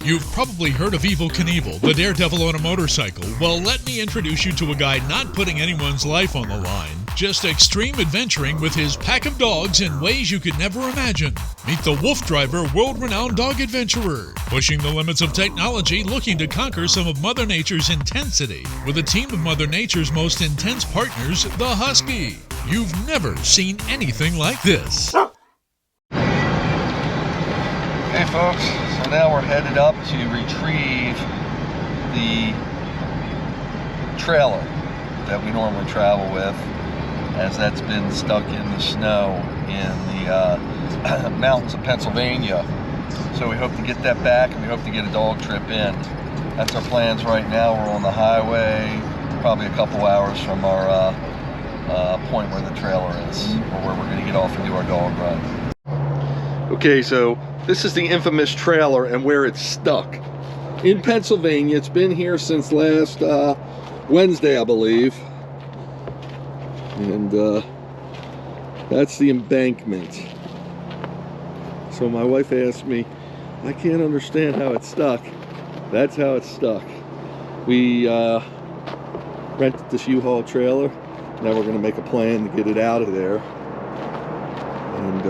You've probably heard of Evel Knievel, the daredevil on a motorcycle. Well, let me introduce you to a guy not putting anyone's life on the line, just extreme adventuring with his pack of dogs in ways you could never imagine. Meet the Wolf Driver, world-renowned dog adventurer, pushing the limits of technology, looking to conquer some of Mother Nature's intensity, with a team of Mother Nature's most intense partners, the Husky. You've never seen anything like this. Hey folks, so now we're headed up to retrieve the trailer that we normally travel with, as that's been stuck in the snow in the mountains of Pennsylvania. So we hope to get that back, and we hope to get a dog trip in. That's our plans right now. We're on the highway, probably a couple hours from our point where the trailer is, or where we're going to get off and do our dog run. Okay, so this is the infamous trailer and where it's stuck. In Pennsylvania. It's been here since last Wednesday, I believe. And that's the embankment. So my wife asked me, I can't understand how it's stuck. That's how it's stuck. We rented this U-Haul trailer. Now we're going to make a plan to get it out of there. And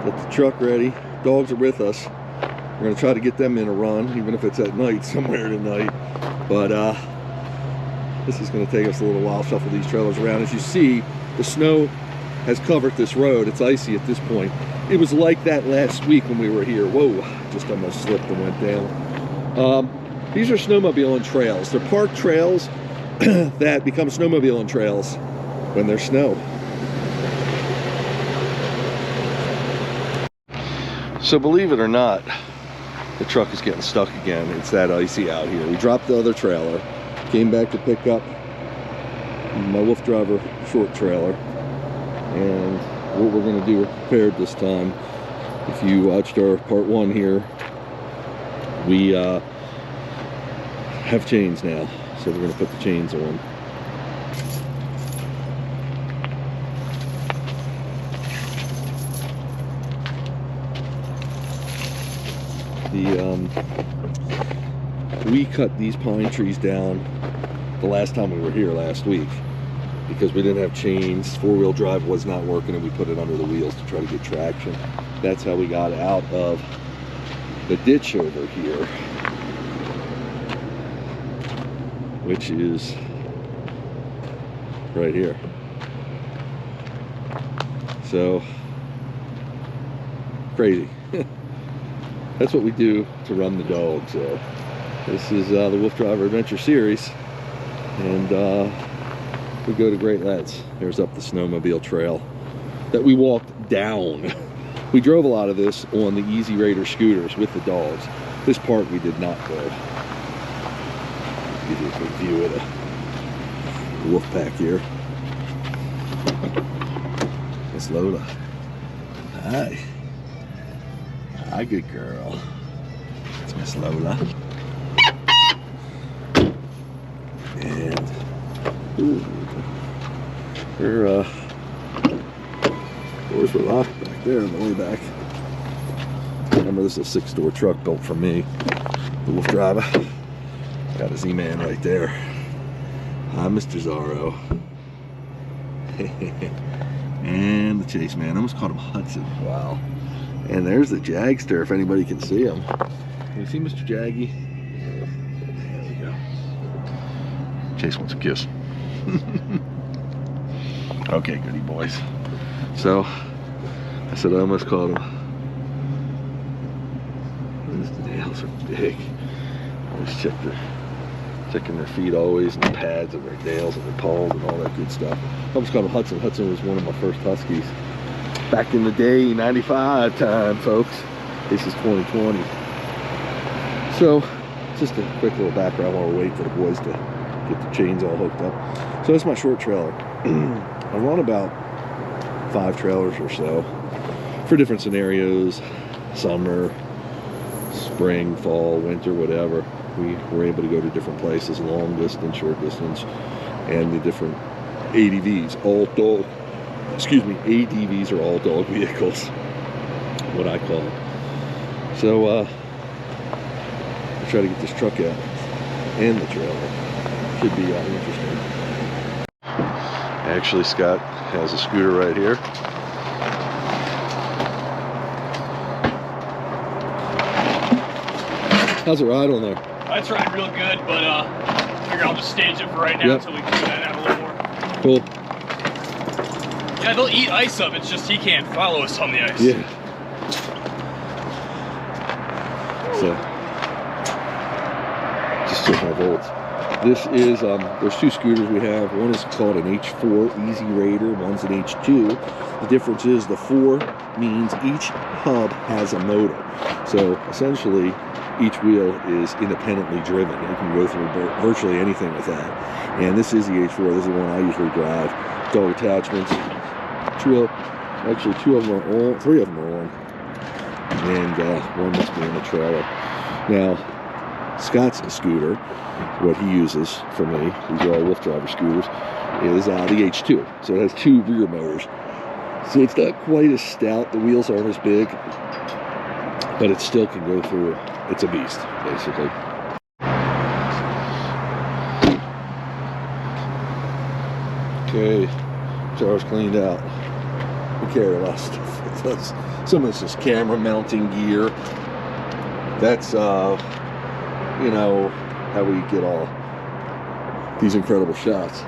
get the truck ready. Dogs are with us. We're going to try to get them in a run, even if it's at night, somewhere tonight. But this is going to take us a little while to shuffle these trailers around. As you see, the snow has covered this road. It's icy at this point. It was like that last week when we were here. Whoa, just almost slipped and went down. These are snowmobiling trails. They're park trails that become snowmobiling trails when there's snow. So believe it or not, the truck is getting stuck again. It's that icy out here. We dropped the other trailer, came back to pick up my Wolf Driver short trailer, and what we're going to do, we're prepared this time. If you watched our part one here, we have chains now, so we're going to put the chains on. We cut these pine trees down the last time we were here last week because we didn't have chains. Four-wheel drive was not working, and we put it under the wheels to try to get traction. That's how we got out of the ditch over here, which is right here. So crazy. That's what we do to run the dog. So this is the Wolf Driver Adventure Series, and we go to great lengths. There's up the snowmobile trail that we walked down. We drove a lot of this on the Easy Raider scooters with the dogs. This part we did not go. Give you a quick view of the wolf pack here. Miss Lola. Hi. Hi, good girl. It's Miss Lola. And ooh, her doors were locked back there on the way back. Remember, this is a 6-door truck built for me, the Wolf Driver. Got a Z-Man right there. Hi, Mr. Zorro. And the Chase Man. I almost called him Hudson. Wow. And there's the Jagster, if anybody can see him. Can you see Mr. Jaggy? There we go. Chase wants a kiss. Okay, goody boys. So, I said I almost called him. These nails are big. Always checking their feet always, and the pads of their nails and their paws and all that good stuff. I almost called him Hudson. Hudson was one of my first Huskies. Back in the day, 95 time, folks. This is 2020. So, just a quick little background while we're waiting for the boys to get the chains all hooked up. So, that's my short trailer. I run about 5 trailers or so for different scenarios. Summer, spring, fall, winter, whatever. We were able to go to different places, long distance, short distance, and the different ADVs, all dog. Excuse me, ADVs are all dog vehicles, what I call. So I'll try to get this truck out and the trailer. Should be interesting. Actually, Scott has a scooter right here. How's it ride on there? It's riding real good, but I figure I'll just stage it for right now until we can do that out a little more. Cool. Yeah, they'll eat ice up. It's just he can't follow us on the ice. Yeah. So, just check my volts. This is, there's two scooters we have. One is called an H4 Easy Raider. One's an H2. The difference is the 4 means each hub has a motor. So, essentially, each wheel is independently driven. You can go through virtually anything with that. And this is the H4. This is the one I usually drive. Dog attachments. Two of them are on. 3 of them are on. And one must be in the trailer. Now, Scott's scooter, what he uses for me, these are all Wolf Driver scooters, is the H2. So it has 2 rear motors. So it's not quite as stout. The wheels aren't as big, but it still can go through. It's a beast, basically. Okay, car's cleaned out. We carry a lot of stuff with us. Some of this is camera mounting gear. That's, you know, how we get all these incredible shots.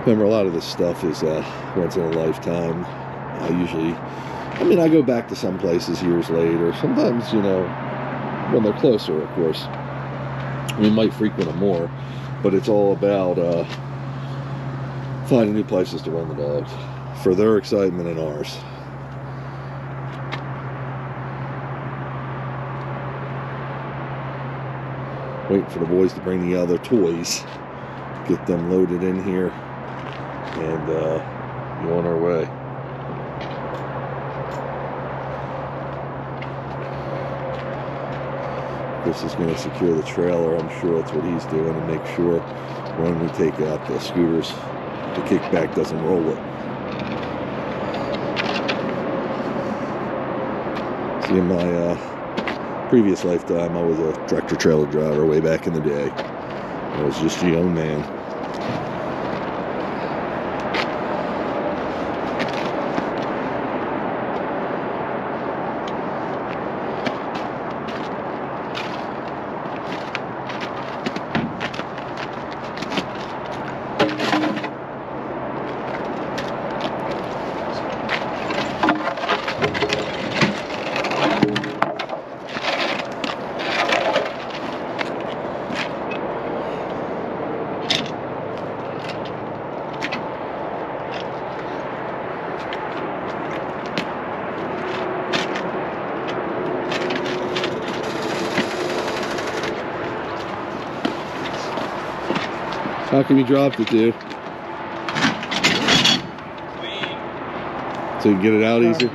Remember, a lot of this stuff is once in a lifetime. I go back to some places years later. Sometimes, you know, when they're closer, of course, we might frequent them more. But it's all about finding new places to run the dogs for their excitement and ours. Waiting for the boys to bring the other toys, get them loaded in here, and go on our way. This is going to secure the trailer. I'm sure that's what he's doing, and make sure when we take out the scooters, the kickback doesn't roll it. See, in my previous lifetime, I was a tractor trailer driver way back in the day. I was just a young man. How come you dropped it, dude? So you can get it out easier?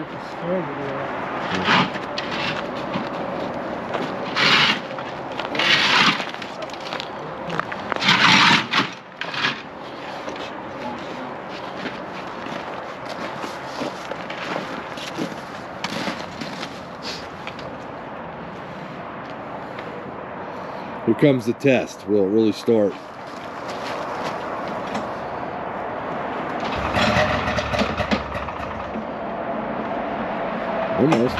Here comes the test. Will it really start? Almost.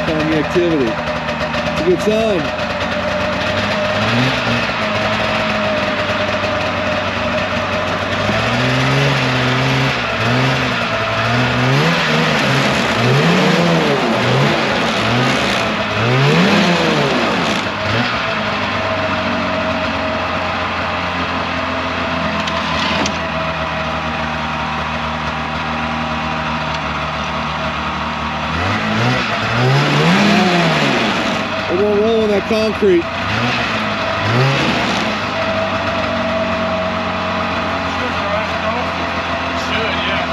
Found the activity. It's a good sign. We're gonna roll on that concrete. Should, yeah.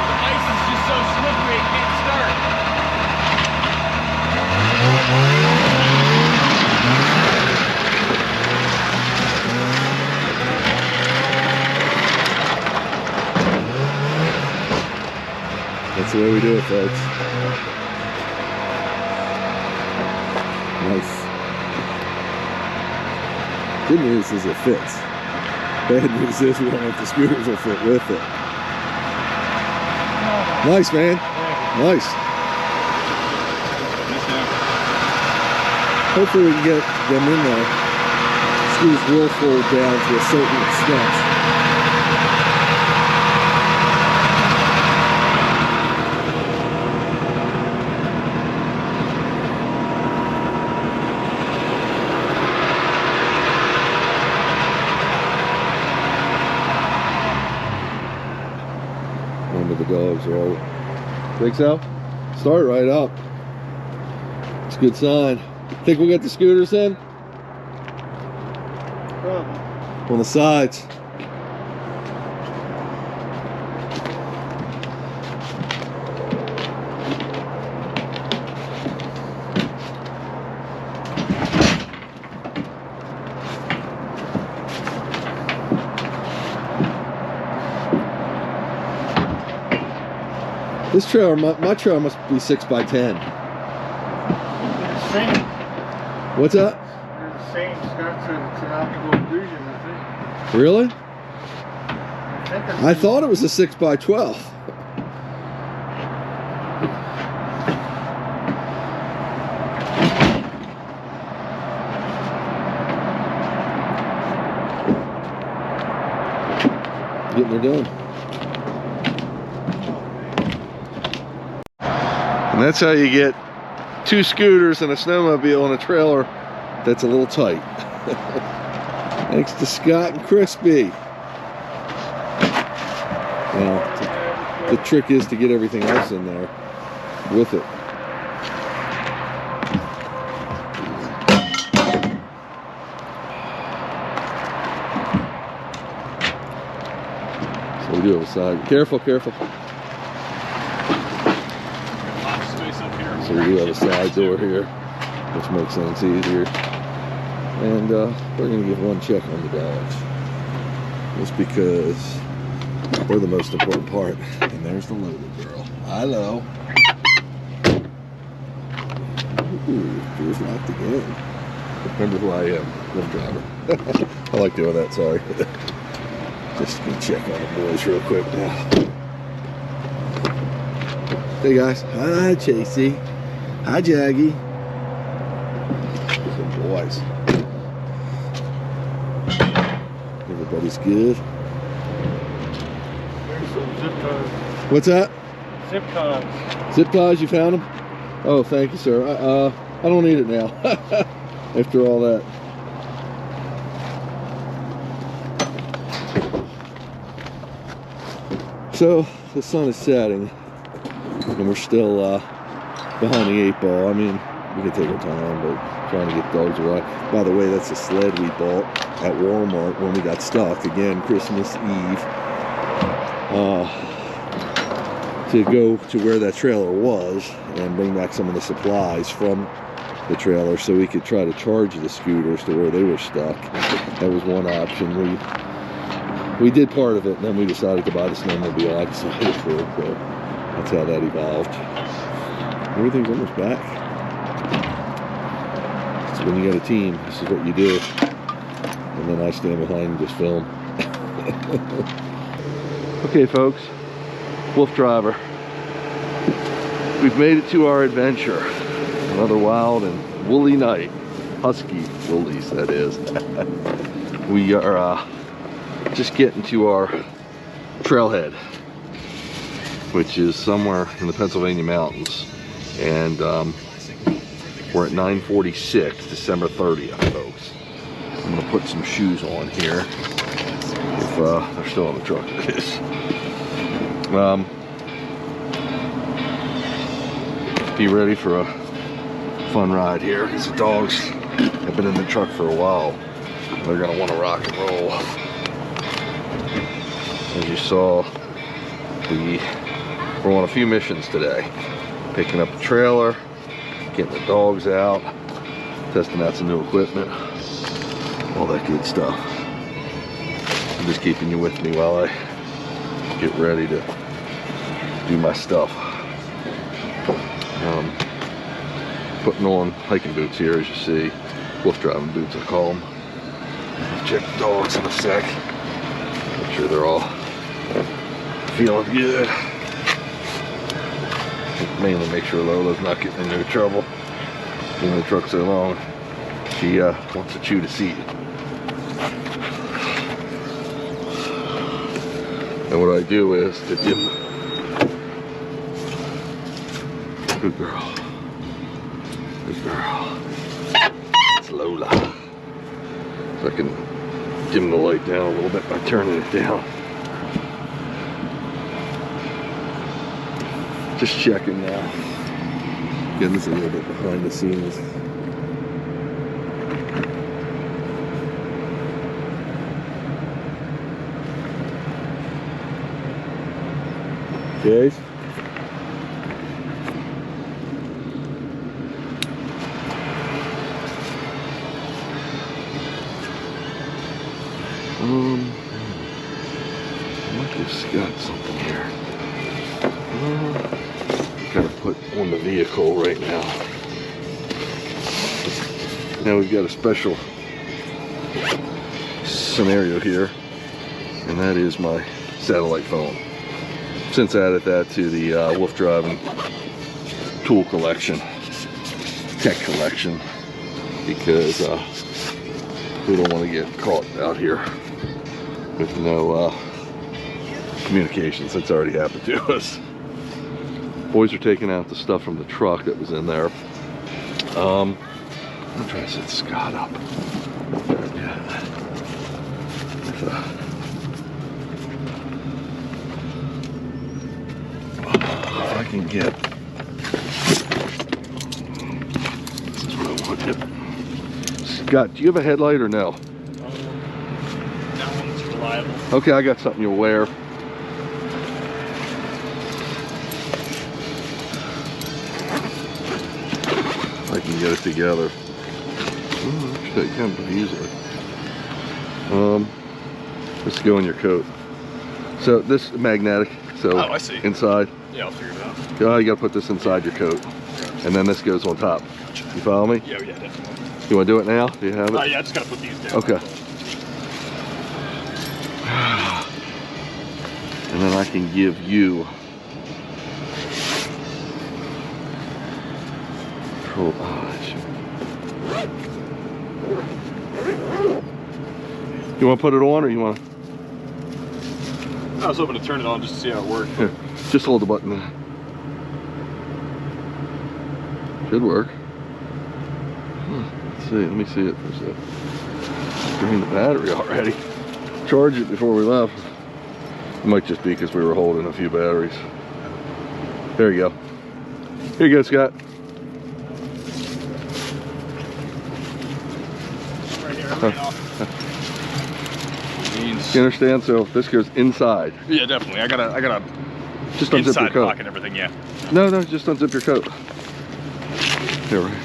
The That's the way we do it, folks. Nice. Good news is it fits. Bad news is we don't know if the scooters will fit with it. Nice, man. Nice. Hopefully we can get them in there. Scooters will fold down to a certain extent. The dogs are all. Think so? Start right up. It's a good sign. Think we'll get the scooters in? Probably. On the sides. This trailer, my trailer must be 6x10. They're the same. What's that? They're the same. Scott said it's an optical illusion, I think. Really? I I thought it was a 6x12. Getting her done. And that's how you get 2 scooters and a snowmobile and a trailer that's a little tight. Thanks to Scott and Crispy. Now, the trick is to get everything else in there with it. So we do have a side. Careful, careful. So we do have a side door here, which makes things easier. And we're going to give one check on the dogs. Just because they're the most important part. And there's the loaded girl. Hello. Ooh, door's locked again. Remember who I am, Lyft driver. I like doing that, sorry. Just gonna check on the boys real quick now. Hey guys. Hi, Chasey. Hi, Jaggy. Good boys. Everybody's good. There's some zip ties. What's that? Zip ties. Zip ties, you found them? Oh, thank you, sir. I don't need it now. After all that. So, the sun is setting. And we're still behind the 8 ball. I mean, we can take our time, but trying to get dogs right. By the way, that's a sled we bought at Walmart when we got stuck. Again, Christmas Eve. To go to where that trailer was and bring back some of the supplies from the trailer so we could try to charge the scooters to where they were stuck. That was one option. We did part of it, and then we decided to buy the snowmobile I decided for it. So that's how that evolved. Everything's almost back. So when you got a team, this is what you do. And then I stand behind and just film. Okay, folks. Wolf driver. We've made it to our adventure. Another wild and woolly night. Husky woolies, that is. We are just getting to our trailhead, which is somewhere in the Pennsylvania mountains. And we're at 9:46, December 30th, folks. I'm gonna put some shoes on here. If they're still in the truck, it is. Be ready for a fun ride here, because the dogs have been in the truck for a while. They're gonna want to rock and roll. As you saw, we're on a few missions today. Picking up the trailer, getting the dogs out, testing out some new equipment, all that good stuff. I'm just keeping you with me while I get ready to do my stuff. Putting on hiking boots here, as you see. Wolf driving boots, I call them. I'll check the dogs in a sec. Make sure they're all feeling good. Mainly make sure Lola's not getting into trouble. Being in the truck so long, she wants to chew the seat. And what I do is to give them, good girl, good girl. It's Lola. So I can dim the light down a little bit by turning it down. Just checking now. Again, this is a little bit behind the scenes. Guys. I might have got something here. Gotta put on the vehicle right now. Now we've got a special scenario here, and that is my satellite phone. Since I added that to the wolf driving tool collection, tech collection, because we don't want to get caught out here with no communications. That's already happened to us. Boys are taking out the stuff from the truck that was in there. I'm gonna try to set Scott up. Yeah. If I can get, this is what I want. Yep. Scott, do you have a headlight or no? That one's reliable. Okay, I got something you'll wear. I can get it together. Actually, I can pretty easily. Let's go in your coat. So this is magnetic. So Oh, I see. Inside. Yeah, I'll figure it out. Oh, you gotta put this inside your coat, and then this goes on top. Gotcha. You follow me? Yeah, definitely. You want to do it now? Do you have it? Yeah, I just gotta put these down. Okay. And then I can give you control. You want to put it on, or you want to? I was hoping to turn it on just to see how it worked. Here, just hold the button there. Should work. Let's see. Let me see it for a sec. Drained the battery already. Charged it before we left. It might just be because we were holding a few batteries. There you go. Here you go, Scott. Right here, right off. You understand? So this goes inside. Yeah, definitely. I gotta Just unzip your inside coat. pocket and everything. Yeah. No, just unzip your coat. Here, right.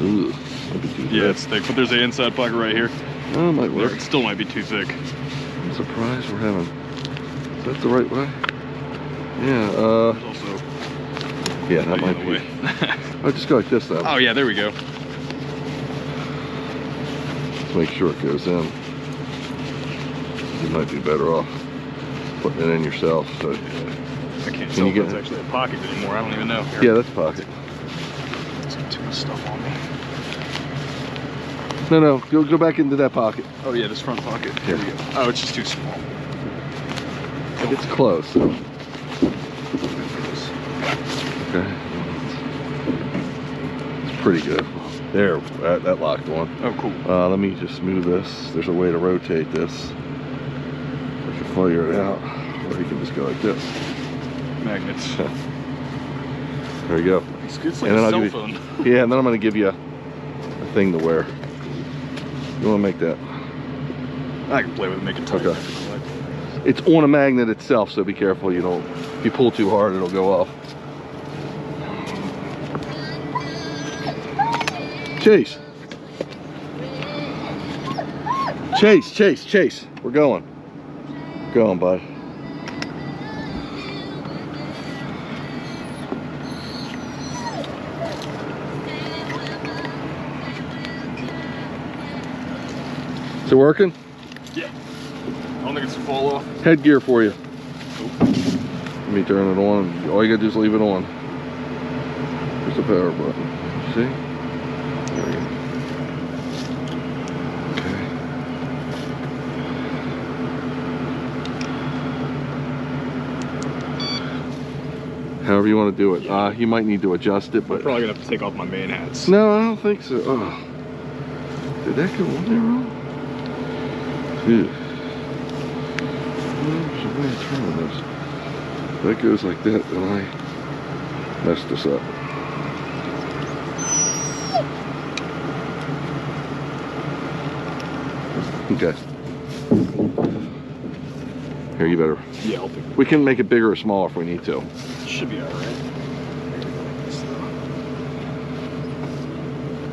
Ooh, might be too Yeah, thick. it's thick, but there's an inside pocket right here. Oh, it might work. It still might be too thick. I'm surprised we're having. Is that the right way? Yeah. There's also. Yeah, that might the be. way. Oh, just go like this then. Oh yeah, there we go. Let's make sure it goes in. You might be better off putting it in yourself. So. I can't Can tell you if get it's it? actually a pocket anymore. I don't even know. Here. Yeah, that's pocket. It's got too much stuff on me. No, go back into that pocket. Oh yeah, this front pocket. Here. Here we go. Oh, it's just too small. It's close. So. Okay. It's pretty good. There, that locked on. Oh, cool. Let me just move this. There's a way to rotate this. I can figure it out. Or you can just go like this. Magnets. There you go. It's good. It's like And then a I'll cell give phone. Yeah, and then I'm going to give you a thing to wear. You want to make that? I can play with it, make it tight. Okay. It's on a magnet itself, so be careful you don't. If you pull too hard, it'll go off. Chase. Chase. We're going. Going, bud. Is it working? Yeah. I don't think it's full off. Headgear for you. Let me turn it on. All you gotta do is leave it on. There's the power button. See? There we go. However you want to do it. You might need to adjust it, but I'm probably gonna have to take off my main hats. no, I don't think so. Oh. Did that go on there wrong? Ew. There's a way of turning this. If that goes like that, then I messed this up. Okay. Here, you better. Yeah, I'll pick We can make it bigger or smaller if we need to. it. Should be alright.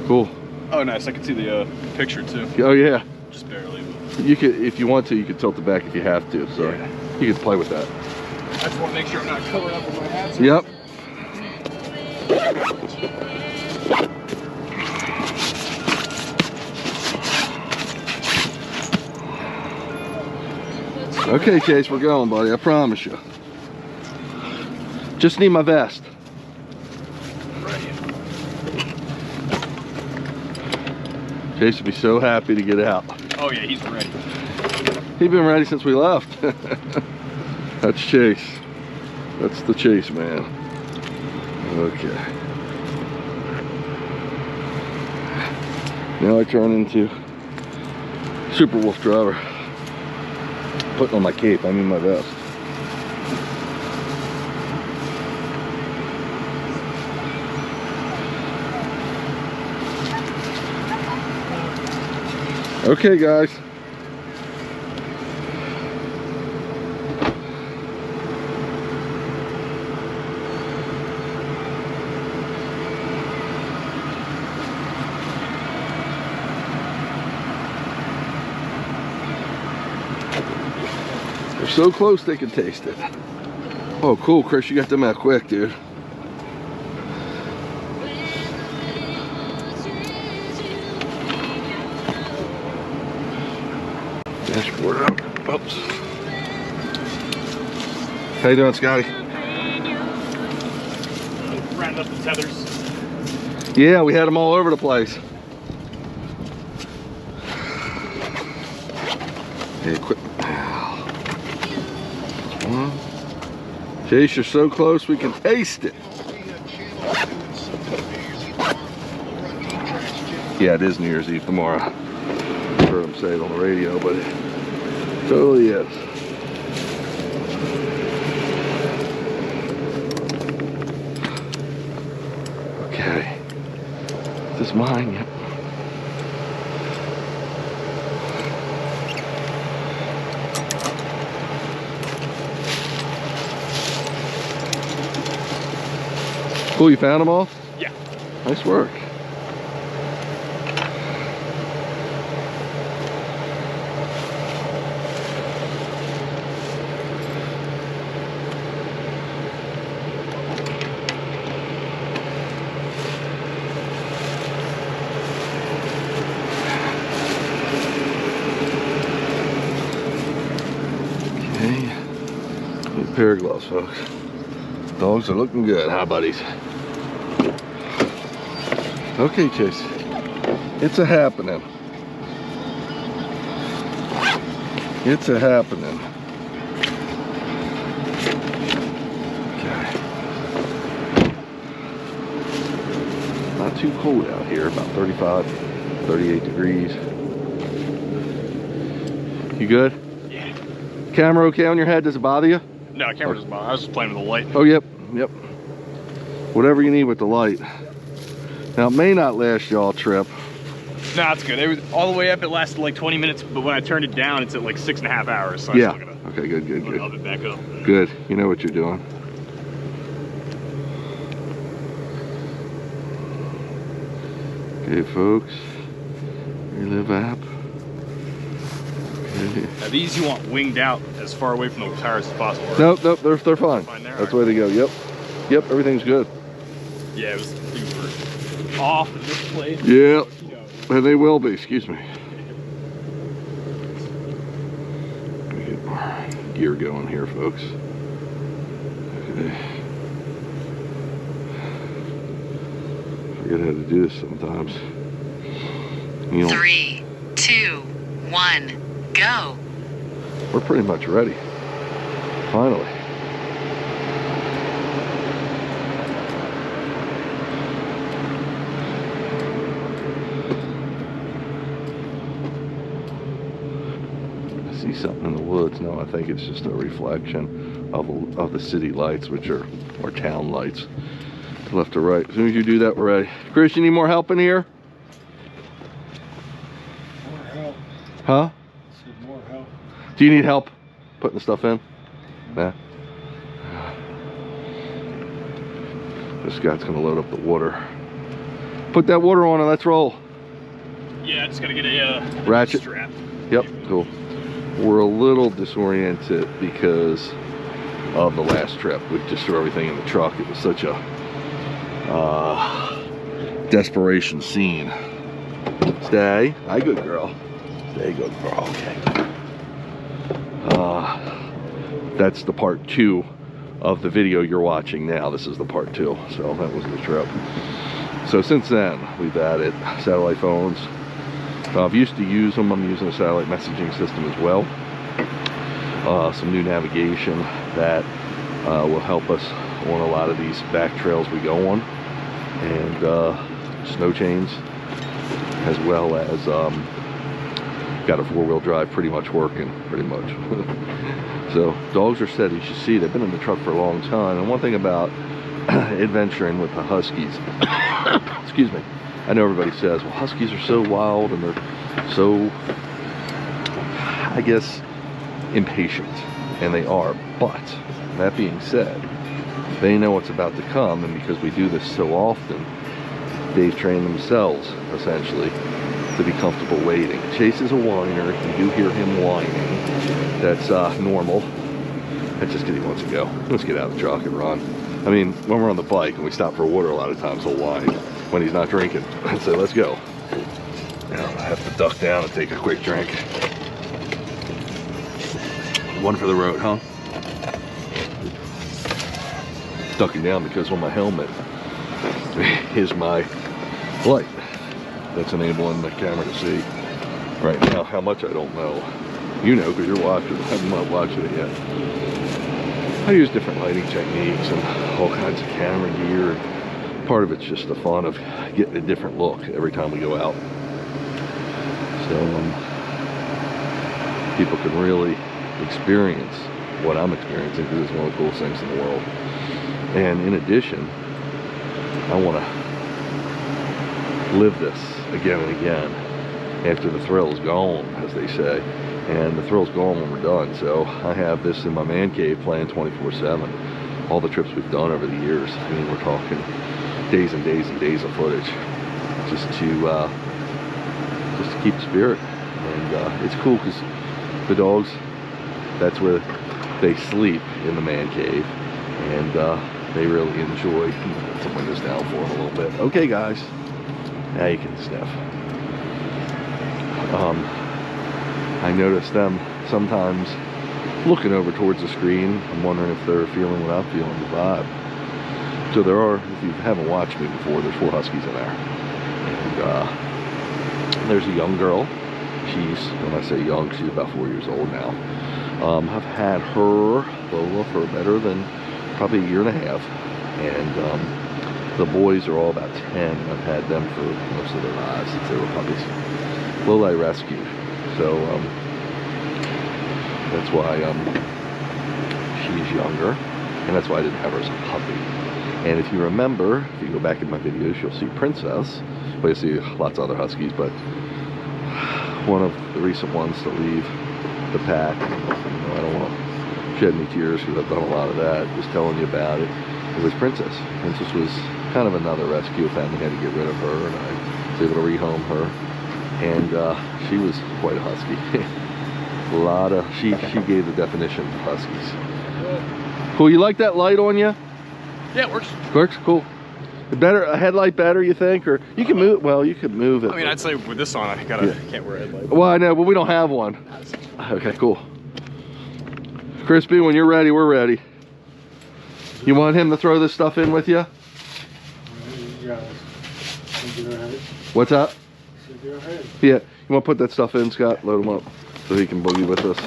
Cool. Oh, nice. I can see the picture too. Oh yeah. Just barely. You could, if you want to, you could tilt it back if you have to. So Yeah. you could play with that. I just want to make sure I'm not covering up with my hats. Yep. Okay, Chase, we're going, buddy. I promise you. Just need my vest. Ready. Chase would be so happy to get out. Oh yeah, he's ready. He's been ready since we left. That's Chase. That's the Chase man. Okay. Now I turn into Super Wolf driver. Putting on my cape, I mean my vest. Okay, guys. They're so close they can taste it. Oh, cool, Chris, you got them out quick, dude. Dashboard out. Oops. How you doing, Scotty? Round up the tethers. Yeah, we had them all over the place. Hey, quit. One. Chase, you're so close we can taste it. Yeah, it is New Year's Eve tomorrow. I heard him say it on the radio, but it totally is. Okay. Is this mine? Yep. Cool, you found them all? Yeah. Nice work. Okay. Need a pair of gloves, folks. Dogs are looking good, huh, buddies? Okay, Chase. It's a happening. It's a happening. Okay. Not too cold out here, about 35, 38 degrees. You good? Yeah. Camera okay on your head? Does it bother you? No, camera doesn't bother. I was just playing with the light. Oh, yep, yep. Whatever you need with the light. Now, it may not last y'all trip. Nah, it's good. It was all the way up. It lasted like 20 minutes, but when I turned it down, it's at like 6.5 hours. So Yeah. I'm still gonna Okay, good, good, up good. it back up. Good. You know what you're doing. Okay, folks. Relive app. Okay. Now these you want winged out as far away from the tires as possible. Right? Nope, nope, they're fine. Fine there, That's the way to go. Yep. Yep, everything's good. Yeah, it was super off and this place. Yep. And they will be, excuse me. gear going here, folks. Okay. Forget how to do this sometimes. You know, 3, 2, 1, go. we're pretty much ready. Finally. I see something in the woods. No, I think it's just a reflection of the city lights, which are our town lights. Left to right. As soon as you do that, we're ready. Chris, you need more help in here? More help. Huh? Said more help. Do you need help putting the stuff in? Nah. This guy's gonna load up the water. Put that water on and let's roll. Yeah, I just gotta get a Ratchet. strap. Yep, cool. We're a little disoriented because of the last trip. We just threw everything in the truck. It was such a desperation scene. Stay. Hi, good girl. Stay, good girl. Okay. That's the part 2 of the video you're watching now. This is the part 2. So that was the trip. So since then, we've added satellite phones. I've used to use them. I'm using a satellite messaging system as well. Some new navigation that will help us on a lot of these back trails we go on, and snow chains, as well as got a 4-wheel drive pretty much working, pretty much. So dogs are steady. You should see they've been in the truck for a long time. And one thing about adventuring with the Huskies, excuse me, I know everybody says, well, Huskies are so wild and they're so, I guess, impatient, and they are. But that being said, they know what's about to come, and because we do this so often, they've trained themselves essentially to be comfortable waiting. Chase is a whiner. You do hear him whining. That's normal. That's just because he wants to go. Let's get out of the truck and run. I mean, when we're on the bike and we stop for water, a lot of times he'll whine when he's not drinking. So let's go. Now I have to duck down and take a quick drink. One for the road, huh? Ducking down because on my helmet is my light that's enabling the camera to see. Right now, how much I don't know. You know, because you're watching. I'm not watching it yet. I use different lighting techniques and all kinds of camera gear. Part of it's just the fun of getting a different look every time we go out. So people can really experience what I'm experiencing, because it's one of the coolest things in the world. And in addition, I want to live this again and again after the thrill's gone, as they say. And the thrill's gone when we're done. So I have this in my man cave playing 24/7. All the trips we've done over the years. I mean, we're talking days and days and days of footage, just to keep the spirit. And it's cool because the dogs, that's where they sleep, in the man cave, and they really enjoy. Put the windows down for them a little bit. Okay, guys, now you can sniff. I notice them sometimes looking over towards the screen. I'm wondering if they're feeling what I'm feeling, the vibe. So there are, if you haven't watched me before, there's 4 Huskies in there. And there's a young girl. She's, when I say young, she's about 4 years old now. I've had her, Lola, for better than probably a year and a half. And the boys are all about 10. I've had them for most of their lives since they were puppies. Lola I rescued. So that's why she's younger, and that's why I didn't have her as a puppy. And if you remember, if you go back in my videos, you'll see Princess. Well, you'll see lots of other Huskies, but one of the recent ones to leave the pack, you know, I don't want to shed any tears because I've done a lot of that, just telling you about it. It was Princess. Princess was kind of another rescue. Family had to get rid of her, and I was able to rehome her. And she was quite a Husky. A lot of, she gave the definition of Huskies. Cool, you like that light on you? Yeah, it works. Works, cool. Better, a headlight better, you think? Or you can move, well, you could move it. I mean, I'd say with this on, I can't wear a headlight. Well, I know, but we don't have one. Okay, cool. Crispy, when you're ready, we're ready. You want him to throw this stuff in with you? What's up? Go ahead. Yeah, you want to put that stuff in, Scott? Load him up so he can boogie with us.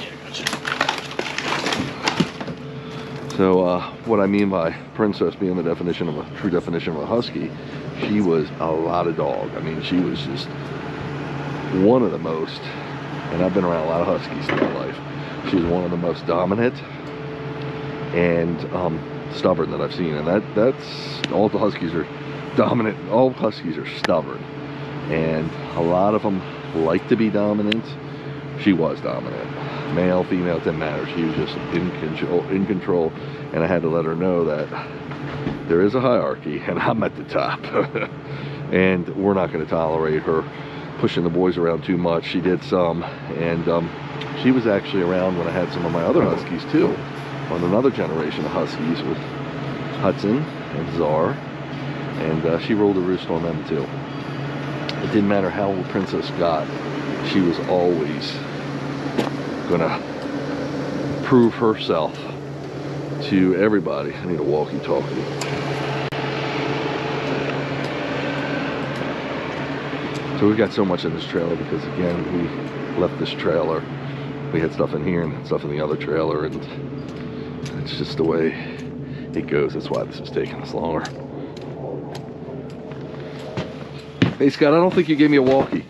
So what I mean by Princess being the definition of a true definition of a husky, she was a lot of dog. I mean, she was just one of the most, and I've been around a lot of huskies in my life. She's one of the most dominant and stubborn that I've seen, and that's all the huskies are dominant. All huskies are stubborn, and a lot of them like to be dominant. She was dominant, male, female, it didn't matter. She was just in control, and I had to let her know that there is a hierarchy, and I'm at the top, and we're not going to tolerate her pushing the boys around too much. She did some, and she was actually around when I had some of my other huskies too, on another generation of huskies with Hudson and Czar, and she rolled a roost on them too. It didn't matter how old Princess got, she was always gonna prove herself to everybody. I need a walkie-talkie. So we've got so much in this trailer because, again, we left this trailer. We had stuff in here and stuff in the other trailer, and it's just the way it goes. That's why this is taking us longer. Hey, Scott, I don't think you gave me a walkie.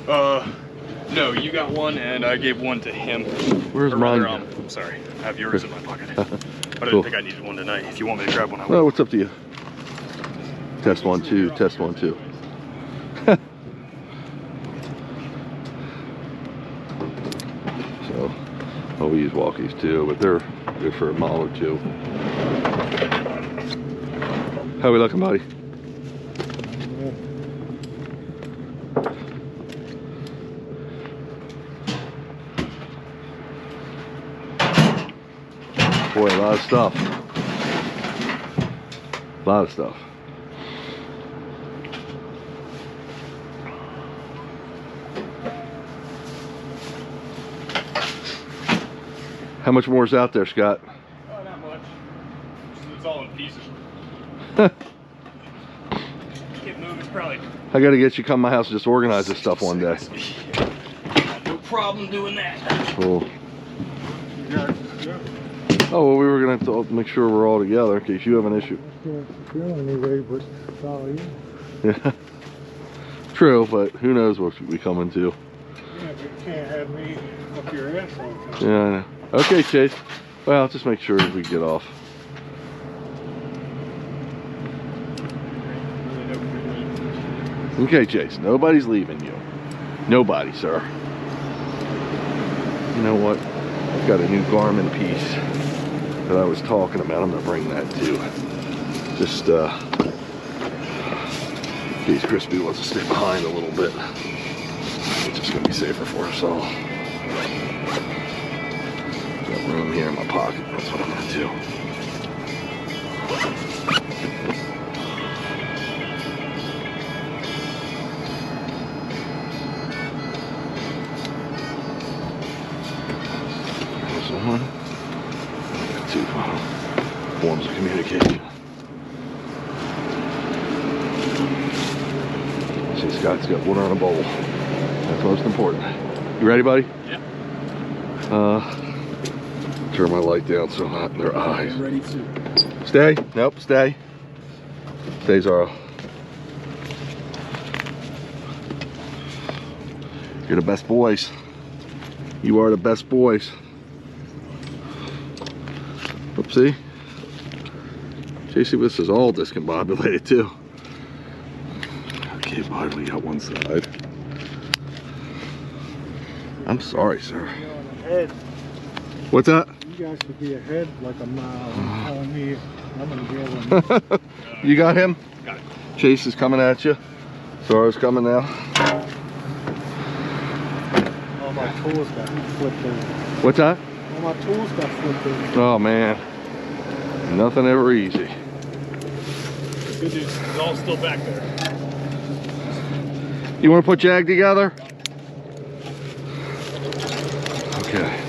No, you got one, and I gave one to him. Where's mine? I'm sorry, I have yours in my pocket. But I Cool. didn't think I needed one tonight. If you want me to grab one, I will. Well, what's up to you? Test 1, 2, test 1, 2. So, well, we use walkies too, but they're good for a mile or two. How we looking, buddy? Boy, a lot of stuff. A lot of stuff. How much more is out there, Scott? Oh, not much. It's all in pieces. Get moving, probably. I gotta get you to come to my house and just organize this stuff one day. No problem doing that. Cool. Oh, well, we were gonna have to make sure we're all together in case you have an issue. Can't feel anyway, but follow you. Yeah. True, but who knows what we come into. Yeah, but you can't have me up your ass all the time. Yeah, I know. Okay, Chase. Well, just make sure we get off. Okay, Chase. Nobody's leaving you. Nobody, sir. You know what? I've got a new Garmin piece that I was talking about. I'm gonna bring that too. Just in case Crispy wants to stay behind a little bit. It's just gonna be safer for us all. Got room here in my pocket. That's what I'm gonna do. There's one. Got two forms of communication. See, Scott's got water on a bowl. That's most important. You ready, buddy? Yeah. Turn my light down so hot in their eyes. Ready to. Stay. Nope, stay. Stay, Zara. You're the best boys. You are the best boys. Oopsie. JC, this is all discombobulated too. Okay, bud, we got one side. I'm sorry, sir. You're on the head. What's that? You guys could be ahead like a mile and telling me I'm gonna be able to. You got him? Got it. Chase is coming at you. Zara's coming now. All my tools got flipped over. What's that? All my tools got flipped over. Oh man, nothing ever easy. Good news, it's all still back there. You want to put Jag together? Okay.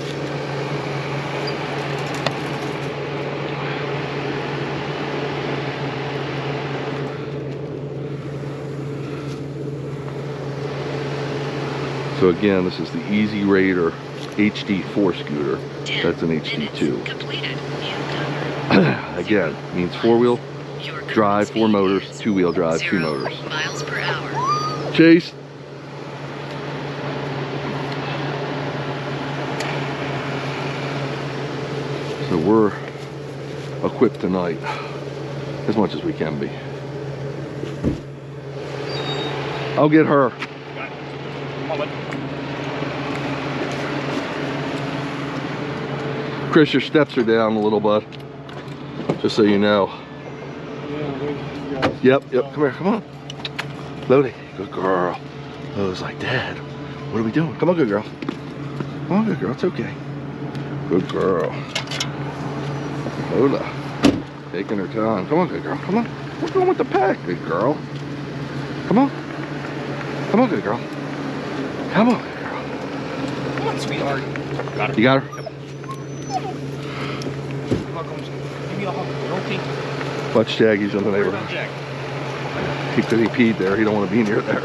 So again, this is the Easy Raider HD4 scooter. That's an HD2. Again, means 4-wheel drive, 4 motors, 2-wheel drive, 2 motors. Miles per hour. Chase. So we're equipped tonight as much as we can be. I'll get her. Come on, bud. Chris, your steps are down a little, bud. Just so you know. Yep, come here, come on. Lodi, good girl. Lodi's like, Dad, what are we doing? Come on, good girl. Come on, good girl, it's okay. Good girl. Lola, taking her time. Come on, good girl, come on. We're going with the pack, good girl. Come on. Come on, good girl. Come on, good girl. Come on, sweetheart. Got her. You got her? Yep. Give me a hug. You're okay. Watch Jaggy's in the Don't worry neighborhood. about Jack. He peed there. He don't want to be near there.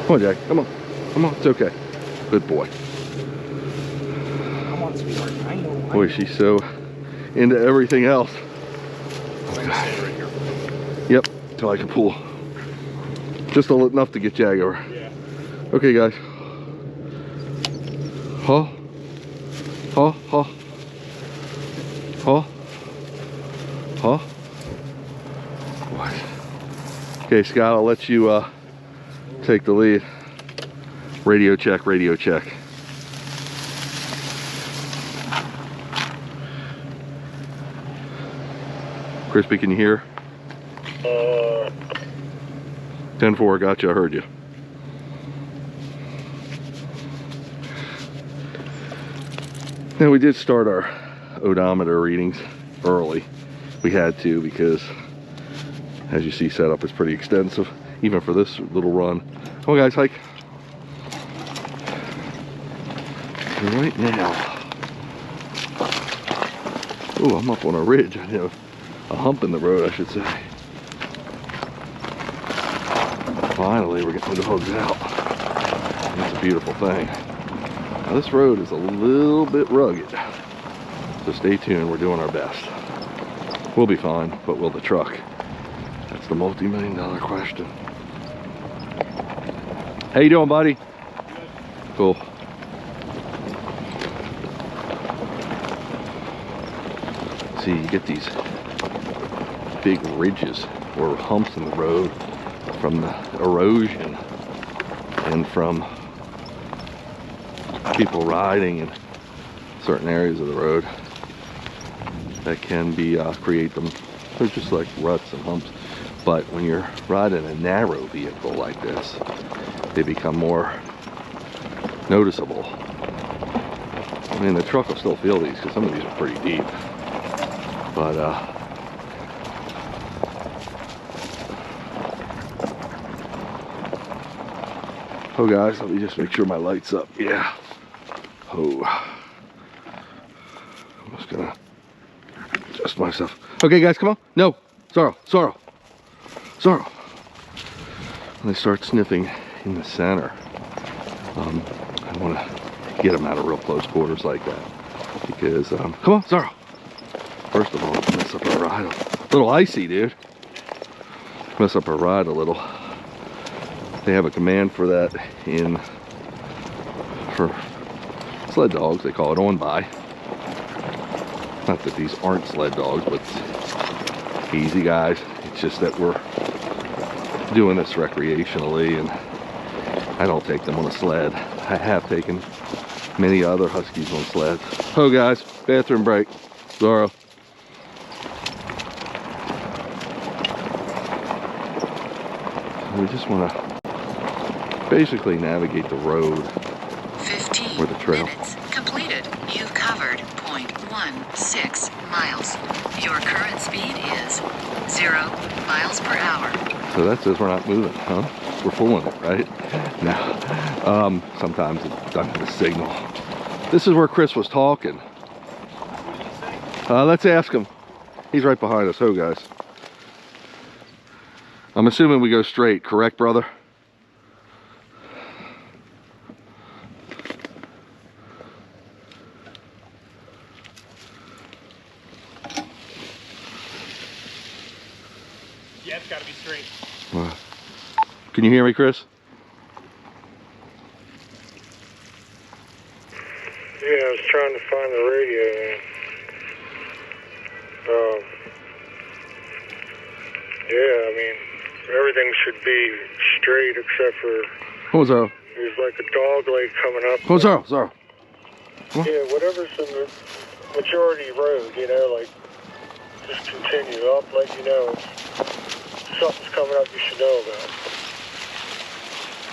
Come on, Jack. Come on. Come on. It's okay. Good boy. Come on, sweetheart. I know. Boy, she's so into everything else. We're gonna stay right here. Yep. Till I can pull. Just enough to get Jag over. Yeah. Okay, guys. Huh? Huh? Huh? Huh? Huh? What? Okay, Scott, I'll let you take the lead. Radio check, radio check. Crispy, can you hear? 10-4, gotcha, I heard you. Now we did start our odometer readings early. We had to because, as you see, setup is pretty extensive, even for this little run. Come on, guys, hike. And right now, oh, I'm up on a ridge. I have a hump in the road, I should say. Finally, we're getting the dogs out. That's a beautiful thing. Now, this road is a little bit rugged, so stay tuned. We're doing our best. We'll be fine, but will the truck? That's the multi-million-dollar question. How you doing, buddy? Cool. See, you get these big ridges or humps in the road from the erosion and from people riding in certain areas of the road that can be create them. They're just like ruts and humps, but when you're riding a narrow vehicle like this, they become more noticeable. I mean, the truck will still feel these because some of these are pretty deep, but oh guys, let me just make sure my light's up. Yeah. Oh, I'm just gonna adjust myself. Okay guys, come on. No, Sorrow. And they start sniffing in the center. I want to get them out of real close quarters like that because, come on, Sorrow. First of all, mess up our ride. A little icy, dude. Mess up our ride a little. They have a command for that for sled dogs. They call it on by. Not that these aren't sled dogs, but easy guys. It's just that we're doing this recreationally, and I don't take them on a sled. I have taken many other huskies on sleds. Oh guys, bathroom break. Zorro. We just want to basically navigate the road 15 or the trail. minutes completed. You've covered 0.16 miles. Your current speed is 0 miles per hour. So that says we're not moving, huh? We're fooling it, right? No. Sometimes it doesn't have a signal. This is where Chris was talking. Let's ask him. He's right behind us. Oh, guys. I'm assuming we go straight, correct, brother? it's got to be straight. Can you hear me, Chris? Yeah, I was trying to find the radio, man. Yeah, I mean, everything should be straight except for Come on, Zara. there's like a dog leg coming up. Come on, Zara. Zara. Yeah, whatever's in the majority road, you know, like, just continue. I'll let you know if something's coming up you should know about.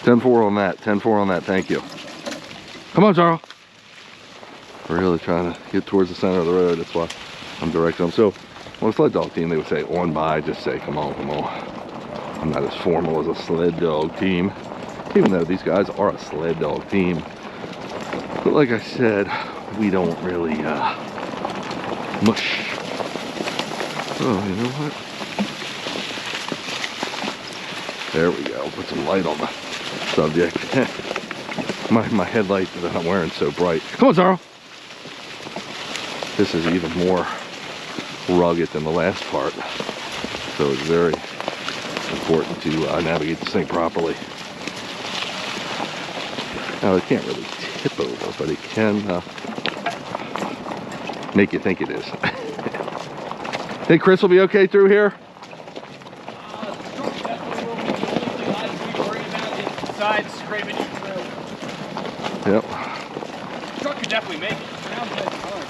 10-4 on that. 10-4 on that. Thank you. Come on, Zara. We're really trying to get towards the center of the road. That's why I'm directing them. So, on a sled dog team, they would say on by. Just say, come on, come on. I'm not as formal as a sled dog team, even though these guys are a sled dog team. But like I said, we don't really mush. Oh, you know what? There we go. Put some light on the subject. my headlight that I'm wearing so bright. Come on, Zara. This is even more rugged than the last part, so it's very important to navigate this thing properly. Now, it can't really tip over, but it can make you think it is. Think Chris will be okay through here? Besides scraping your throat. Yep. The truck could definitely make it. Sounds like it's hard.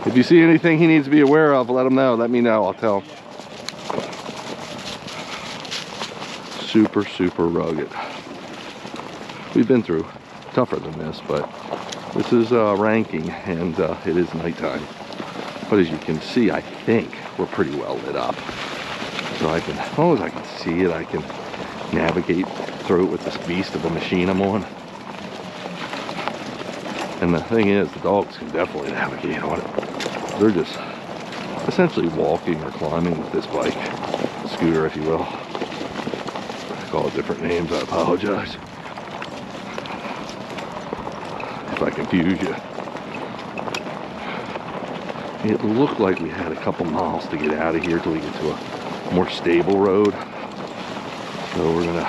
If you see anything he needs to be aware of, let him know. Let me know. I'll tell him. Super, super rugged. We've been through tougher than this, but this is ranking, and it is nighttime. But as you can see, I think we're pretty well lit up. So I can, as long as I can see it, I can navigate through it with this beast of a machine I'm on. And the thing is, the dogs can definitely navigate on it. They're just essentially walking or climbing with this bike, scooter if you will. I call it different names, I apologize if I confuse you. It looked like we had a couple miles to get out of here till we get to a more stable road. So we're gonna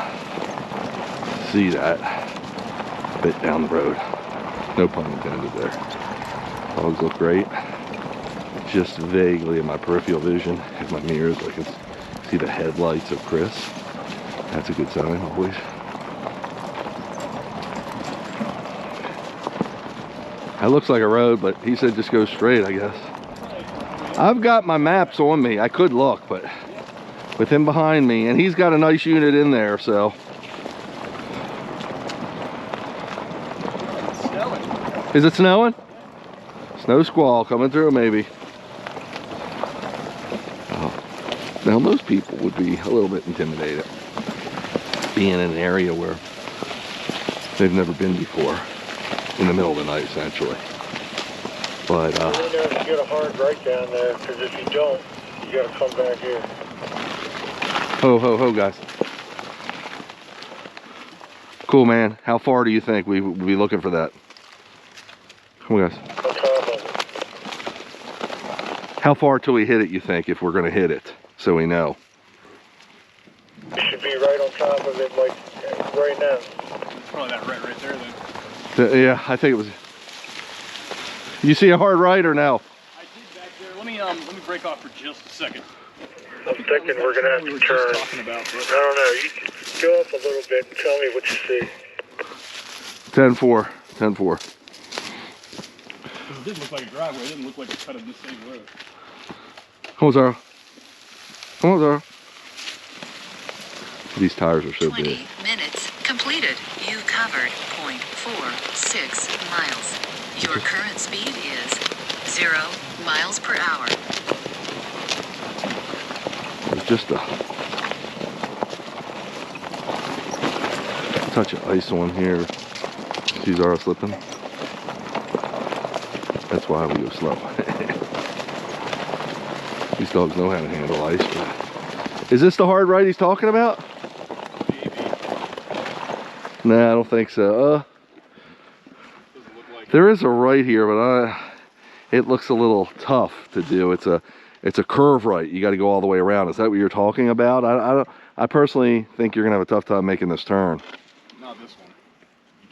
see that a bit down the road. No pun intended there. Dogs look great. Just vaguely in my peripheral vision, in my mirrors, I can see the headlights of Chris. That's a good sign, always. That looks like a road, but he said just go straight, I guess. I've got my maps on me. I could look, but with him behind me, and he's got a nice unit in there, so. It's snowing. Is it snowing? Snow squall coming through, maybe. Oh. Now, most people would be a little bit intimidated being in an area where they've never been before, in the middle of the night, essentially. But, You know, if you get a hard right down there, because if you don't, you got to come back here. ho, ho, ho, guys. Cool, man. How far do you think we would be looking for that? Come on, guys. How far till we hit it, you think, if we're going to hit it, so we know? You should be right on top of it, like, right now. Probably that right there, then. Yeah, I think it was. You see a hard right or no? I did back there. Let me break off for just a second. I'm thinking we're gonna have to turn. Talking about, but... I don't know. You can go up a little bit and tell me what you see. 10-4. 10-4. It did look like a driveway. It didn't look like a cut of the same road. Come on, Zara. Come on, Zara. These tires are so 20 big. minutes completed. You covered 0.46 miles. Your current speed is 0 miles per hour. There's just a touch of ice on here. See Zara slipping? That's why we go slow. These dogs know how to handle ice. Is this the hard right he's talking about? Maybe. Nah, I don't think so. There is a right here, but it looks a little tough to do. It's a curve right. You got to go all the way around. Is that what you're talking about? I personally think you're gonna have a tough time making this turn. Not this one.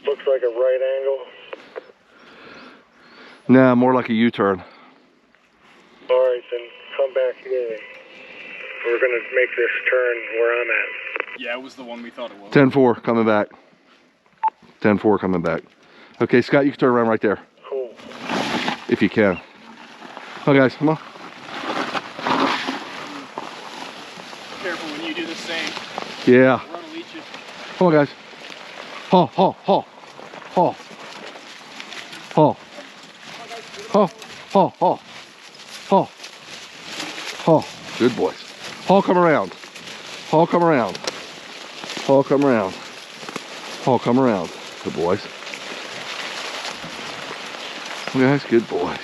Looks like a right angle. Nah, more like a U-turn. All right, then come back here. We're gonna make this turn where I'm at. Yeah, it was the one we thought it was. 10-4 coming back. 10-4 coming back. Okay, Scott, you can turn around right there. Cool. If you can. Oh, guys, come on. Careful when you do the same. Yeah. Run will eat you. Come on, guys. Haul, haul, haul, haul, haul, haul, haul, haul, haul, haul. Good boys. Haul, come around. Haul, come around. Haul, come around. Haul, come around. Good boys. Guys, good boys.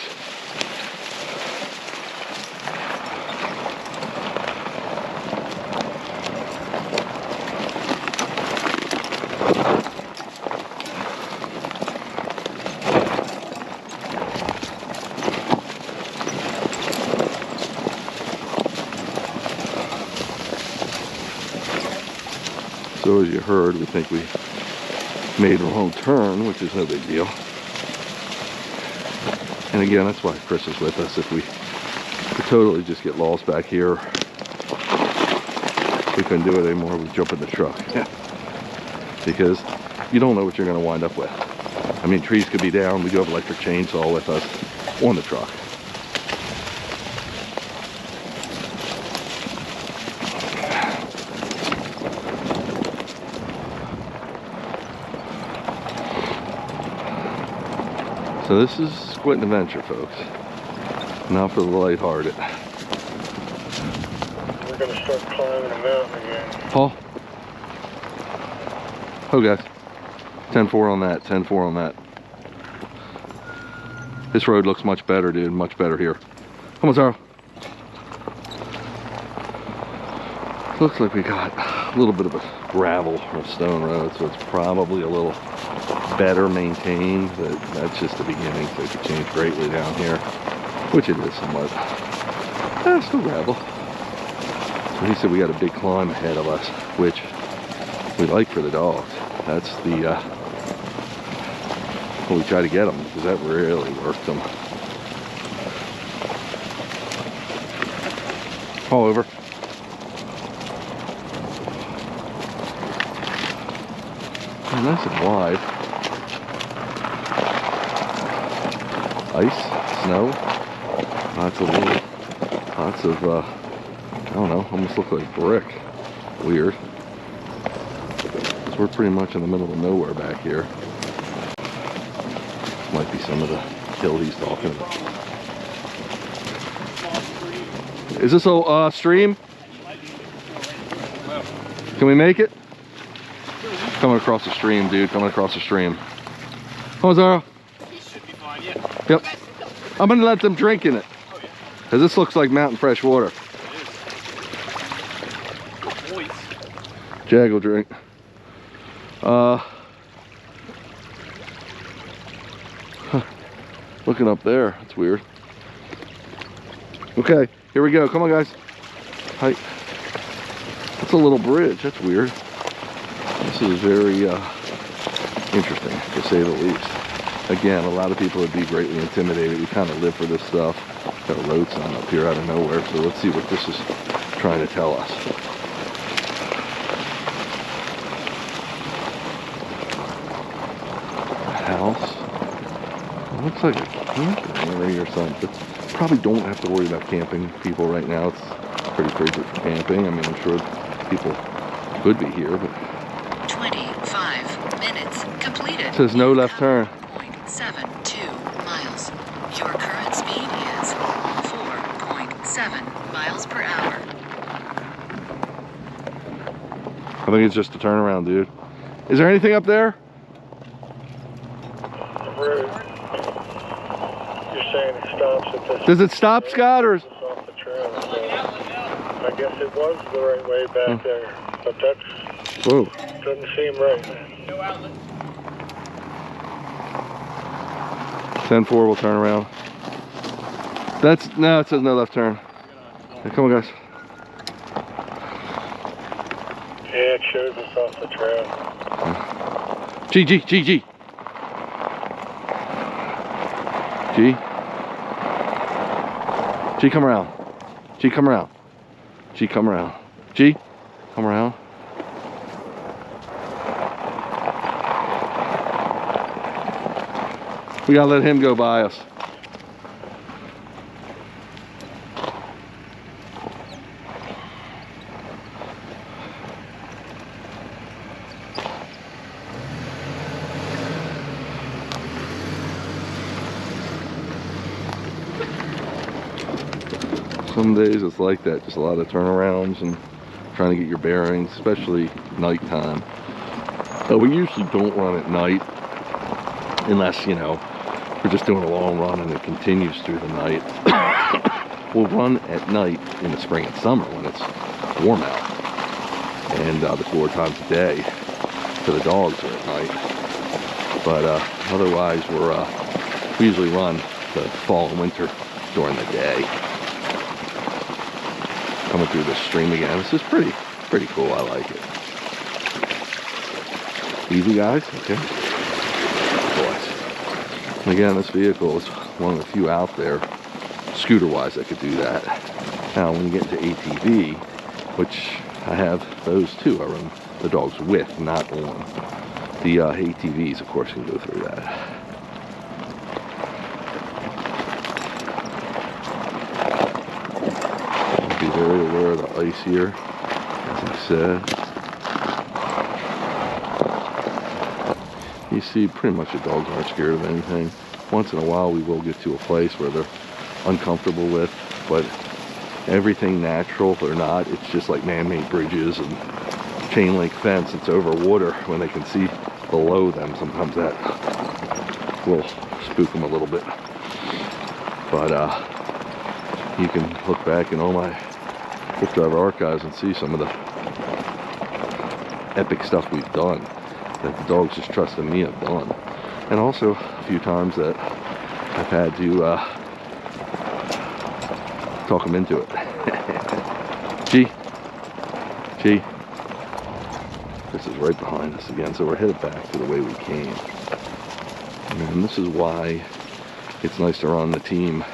So as you heard, we think we made a wrong turn, which is no big deal. And again, that's why Chris is with us. If we could totally just get lost back here, we couldn't do it anymore, we'd jump in the truck. Because you don't know what you're going to wind up with. I mean, trees could be down. We do have electric chainsaw with us on the truck. So this is Squinting Adventure, folks. Not for the lighthearted. We're gonna start climbing a mountain again. Paul. Oh, guys. 10-4 on that. 10-4 on that. This road looks much better, dude. Much better here. Come on, Zara. Looks like we got a little bit of a gravel or stone road, so it's probably a little better maintained, but that's just the beginning, so it could change greatly down here, which it is somewhat. Still gravel. So he said we got a big climb ahead of us, which we like for the dogs. That's the well, we try to get them, because that really worked them. All over. Oh, nice and wide. Ice, snow, lots of, I don't know, almost look like brick. Weird. Because we're pretty much in the middle of nowhere back here. This might be some of the hill he's talking about. Is this a stream? Can we make it? Coming across the stream, dude. Coming across the stream. Come on, Zara. Should be fine, yeah. Yep. I'm gonna let them drink in it. Oh, yeah. Cause this looks like mountain fresh water. It is. Boys. Jag will drink. Looking up there, that's weird. Okay, here we go. Come on, guys. Hi. That's a little bridge. That's weird. This is very interesting, to say the least. Again, a lot of people would be greatly intimidated. We kind of live for this stuff. Got a road sign up here out of nowhere, so let's see what this is trying to tell us. House. It looks like a camping area or something. Probably don't have to worry about camping people right now. It's pretty crazy for camping. I mean, I'm sure people could be here, but 25 minutes completed. it says no left turn. 0.72 miles. Your current speed is 4.7 miles per hour. I think it's just a turnaround, dude. Is there anything up there? The road. You're saying it stops at this. Does it stop, Scott, or? Off the trail. So I guess it was the right way back there, but that's Whoa. doesn't seem right. No outlet. 10-4, we'll turn around. No, it says no left turn. Hey, come on, guys. Yeah, it shows us off the trail. G. G, come around. G, come around. G, come around. G, come around. We gotta let him go by us. Some days it's like that, just a lot of turnarounds and trying to get your bearings, especially nighttime. We usually don't run at night unless, you know, we're just doing a long run and it continues through the night. We'll run at night in the spring and summer when it's warm out, and the cooler times of day for the dogs are at night. But otherwise we usually run the fall and winter during the day. Coming through this stream again. This is pretty cool. I like it. Easy, guys. Okay. Boys. And again, this vehicle is one of the few out there, scooter-wise, that could do that. Now, when you get into ATV, which I have those too, I run the dogs with, not on. The ATVs, of course, can go through that. Be very aware of the ice here, as I said. You see, pretty much the dogs aren't scared of anything. Once in a while we will get to a place where they're uncomfortable with, but everything natural or not, it's just like man-made bridges and chain link fence. It's over water when they can see below them. Sometimes that will spook them a little bit. But you can look back in all my Book Driver archives and see some of the epic stuff we've done that the dogs just trusting me have done. And also a few times that I've had to talk them into it. G. This is right behind us again, so we're headed back to the way we came. And this is why it's nice to run the team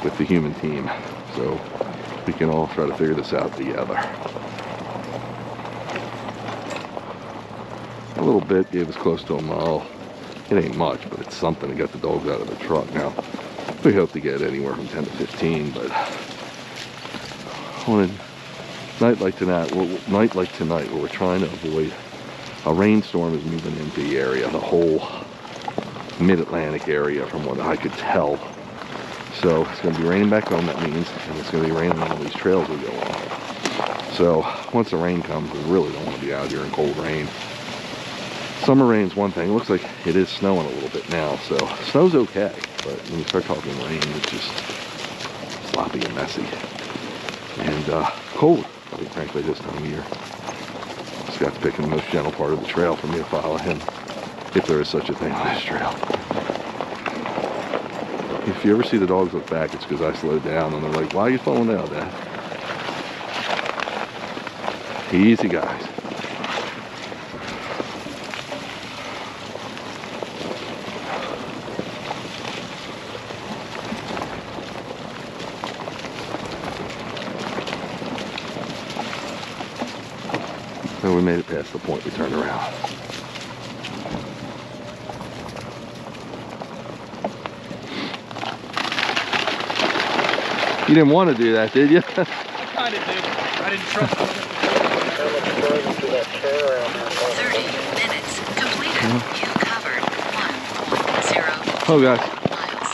with the human team, so we can all try to figure this out together. A little bit gave us close to a mile. It ain't much, but it's something to get the dogs out of the truck. Now, we hope to get anywhere from 10 to 15, but on a night like tonight, where we're trying to avoid a rainstorm is moving into the area, the whole mid-Atlantic area, from what I could tell. So it's going to be raining back home, that means, and it's going to be raining on all these trails we go on. So once the rain comes, we really don't want to be out here in cold rain. Summer rain's one thing. It looks like it is snowing a little bit now, so snow's okay, but when you start talking rain, it's just sloppy and messy. And cold, I think, frankly, this time of year. Scott's picking the most gentle part of the trail for me to follow him, if there is such a thing on this trail. If you ever see the dogs look back, it's because I slowed down and they're like, why are you slowing down, Dad? Easy, guys. So we made it past the point we turned around. You didn't want to do that, did you? I kind of did. I didn't trust it. 30 minutes completed. You covered 1.0 Oh gosh. miles.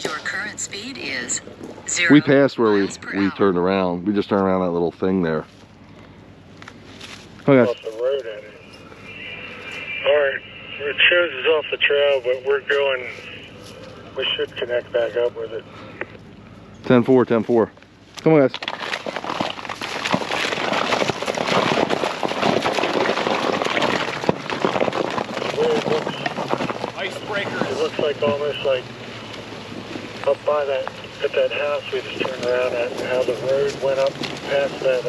Your current speed is 0 We passed where we miles per hour. turned around. We just turned around that little thing there. Oh gosh. Off the road at it. Alright, it shows us off the trail, but we should connect back up with it. 10-4, 10-4. Come on, guys. It looks like almost like up by that at that house we just turned around at, and how the road went up past that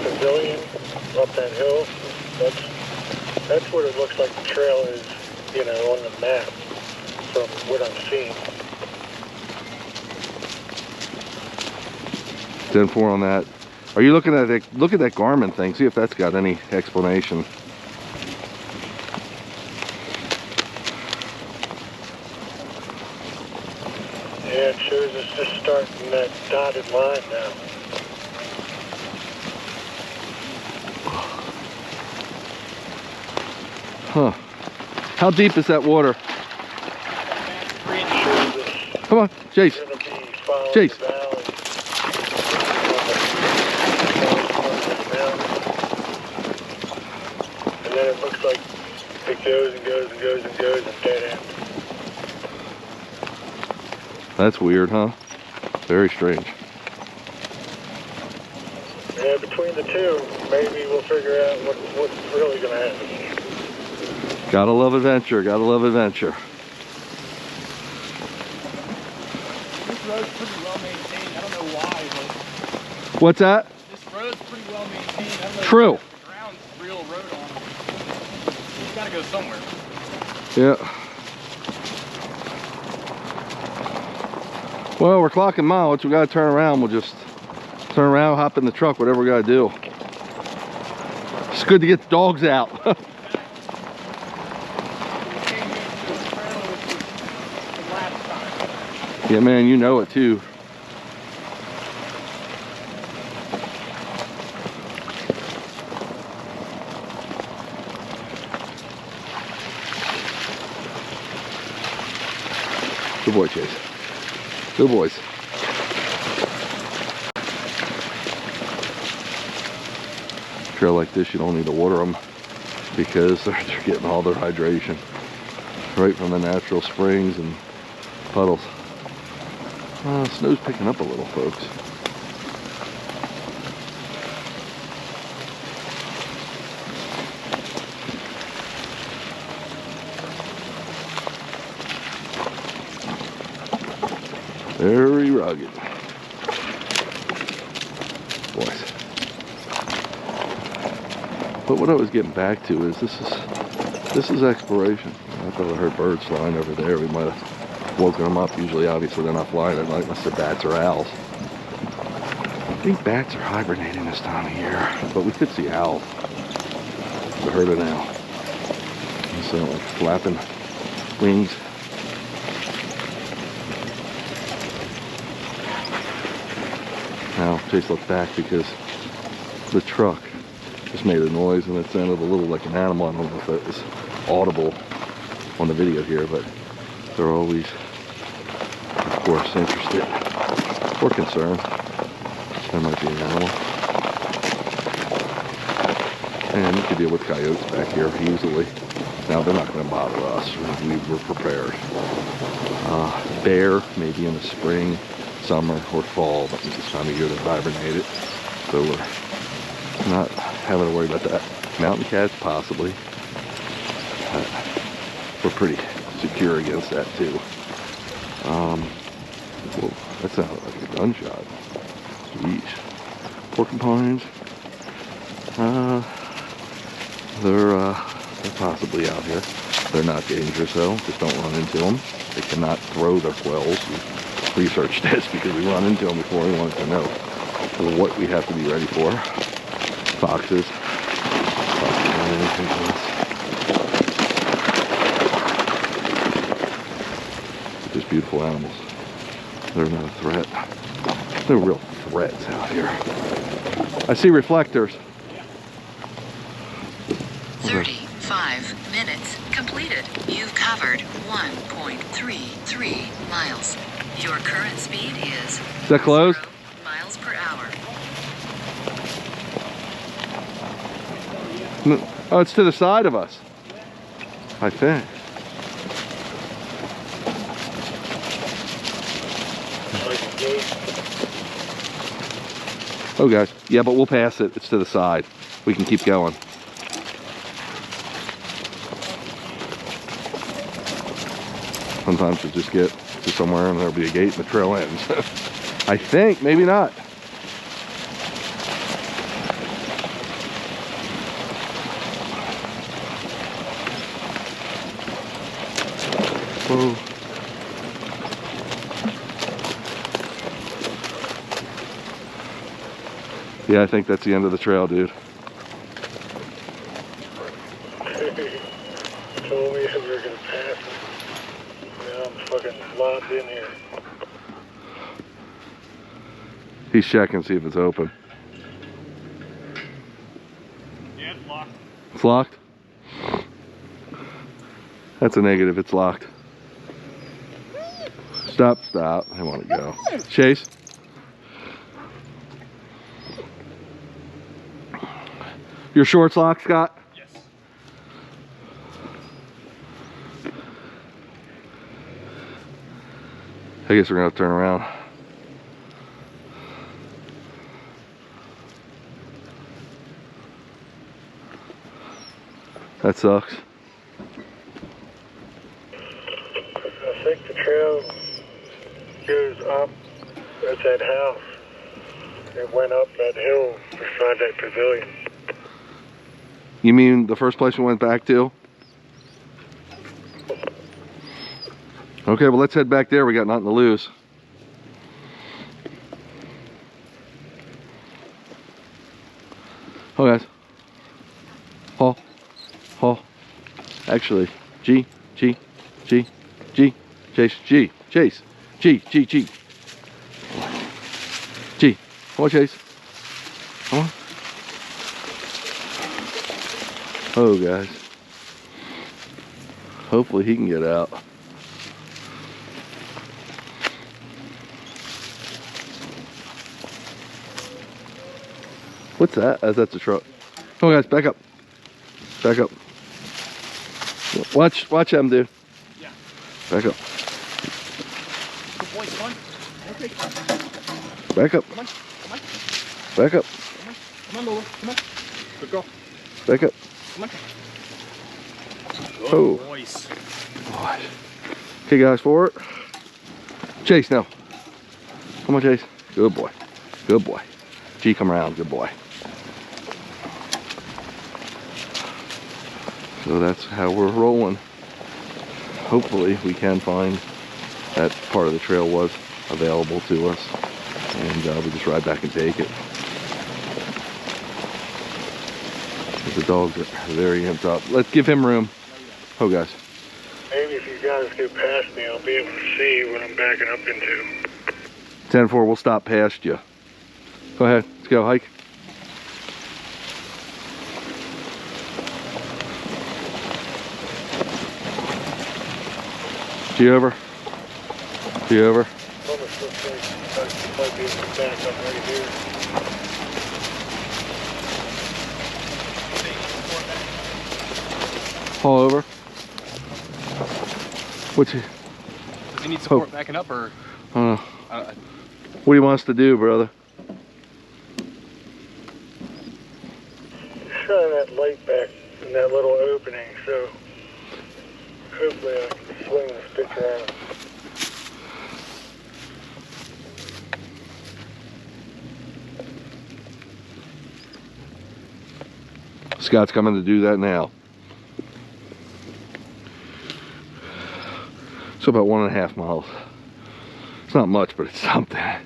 pavilion, up that hill. That's what it looks like the trail is, you know, on the map from what I'm seeing. 10-4 on that. Are you looking at it? Look at that Garmin thing. See if that's got any explanation. Yeah, it shows us just starting that dotted line now. Huh. How deep is that water? Come on, Chase. Chase. And then it looks like it goes and goes and goes and goes and dead end. That's weird, huh? Very strange. Yeah, between the two, maybe we'll figure out what's really going to happen. Gotta love adventure, gotta love adventure. This road's pretty well maintained. I don't know why, but What's that? this road's pretty well maintained. I don't know True. if the ground's real road on it. It's gotta go somewhere. Yeah. Well, we're clocking mileage. We gotta turn around. We'll just turn around, hop in the truck, whatever we gotta do. It's good to get the dogs out. Yeah, man, you know it too. Good boy, Chase. Good boys. Trail like this, you don't need to water them because they're getting all their hydration right from the natural springs and puddles. Snow's picking up a little, folks. Very rugged. Boys. But what I was getting back to is this is exploration. I thought I heard birds flying over there. We might have woken them up. Usually, obviously, they're not flying at night unless they're bats or owls. I think bats are hibernating this time of year, but we could see owls. We heard an owl. So, like flapping wings. Now, Chase looked back because the truck just made a noise and it sounded a little like an animal. I don't know if it was audible on the video here, but they're always, of course, interested or concerned. There might be an animal. And you can deal with coyotes back here easily. Now, they're not going to bother us. We were prepared. Bear, maybe in the spring, summer, or fall, but this time of year they're hibernated. So we're not having to worry about that. Mountain cats, possibly. We're pretty secure against that too. Whoa, that sounded like a gunshot. Jeez. Porcupines. They're possibly out here. They're not dangerous though. Just don't run into them. They cannot throw their quills. We researched this because we run into them before. We wanted to know what we have to be ready for. Foxes. Just beautiful animals. They're not a threat. They're real threats out here. I see reflectors. 35 minutes completed. You've covered 1.33 miles. Your current speed is... Is that closed? 0 miles per hour. No. Oh, it's to the side of us, I think. Oh, guys. Yeah, but we'll pass it. It's to the side. We can keep going. Sometimes you'll just get to somewhere and there'll be a gate and the trail ends. I think, maybe not. Whoa. Yeah, I think that's the end of the trail, dude. Told me we were gonna pass it. Now I'm fucking locked in here. He's checking, see if it's open. Yeah, it's locked. It's locked? That's a negative, it's locked. Stop, stop. I want to go. Chase? Your shorts locked, Scott? Yes. I guess we're gonna have to turn around. That sucks. I think the trail goes up at that house. It went up that hill beside that pavilion. You mean the first place we went back to? Okay, well let's head back there. We got nothing to lose. Oh guys. Paul. Paul. Actually, G. Chase, G. Chase. G. Come on, Chase. Come on. Oh, guys. Hopefully he can get out. What's that? Oh, that's a truck. Come on, guys, back up. Back up. Watch them, dude. Yeah. Back up. Good boy, come on. Okay. Back up. Come on. Come on. Back up. Come on. Come on, Lola. Come on. Good girl. Back up. Come on. Oh. Boys. Okay, guys, forward. Chase, now. Come on, Chase. Good boy. Good boy. G, come around. Good boy. So that's how we're rolling. Hopefully we can find that part of the trail was available to us, and we just ride back and take it. The dogs are very amped up. Let's give him room. Oh, guys. Maybe if you guys go past me, I'll be able to see what I'm backing up into. 10-4, we'll stop past you. Go ahead. Let's go. Hike. G over. G over. Almost looks like I might be able to back up right here. Haul over. What's he? Does he need support backing up or? I don't know. What do you want us to do, brother? Shine that light back in that little opening, so hopefully I can swing this bitch around. Scott's coming to do that now. So about 1.5 miles. It's not much, but it's something. Yeah,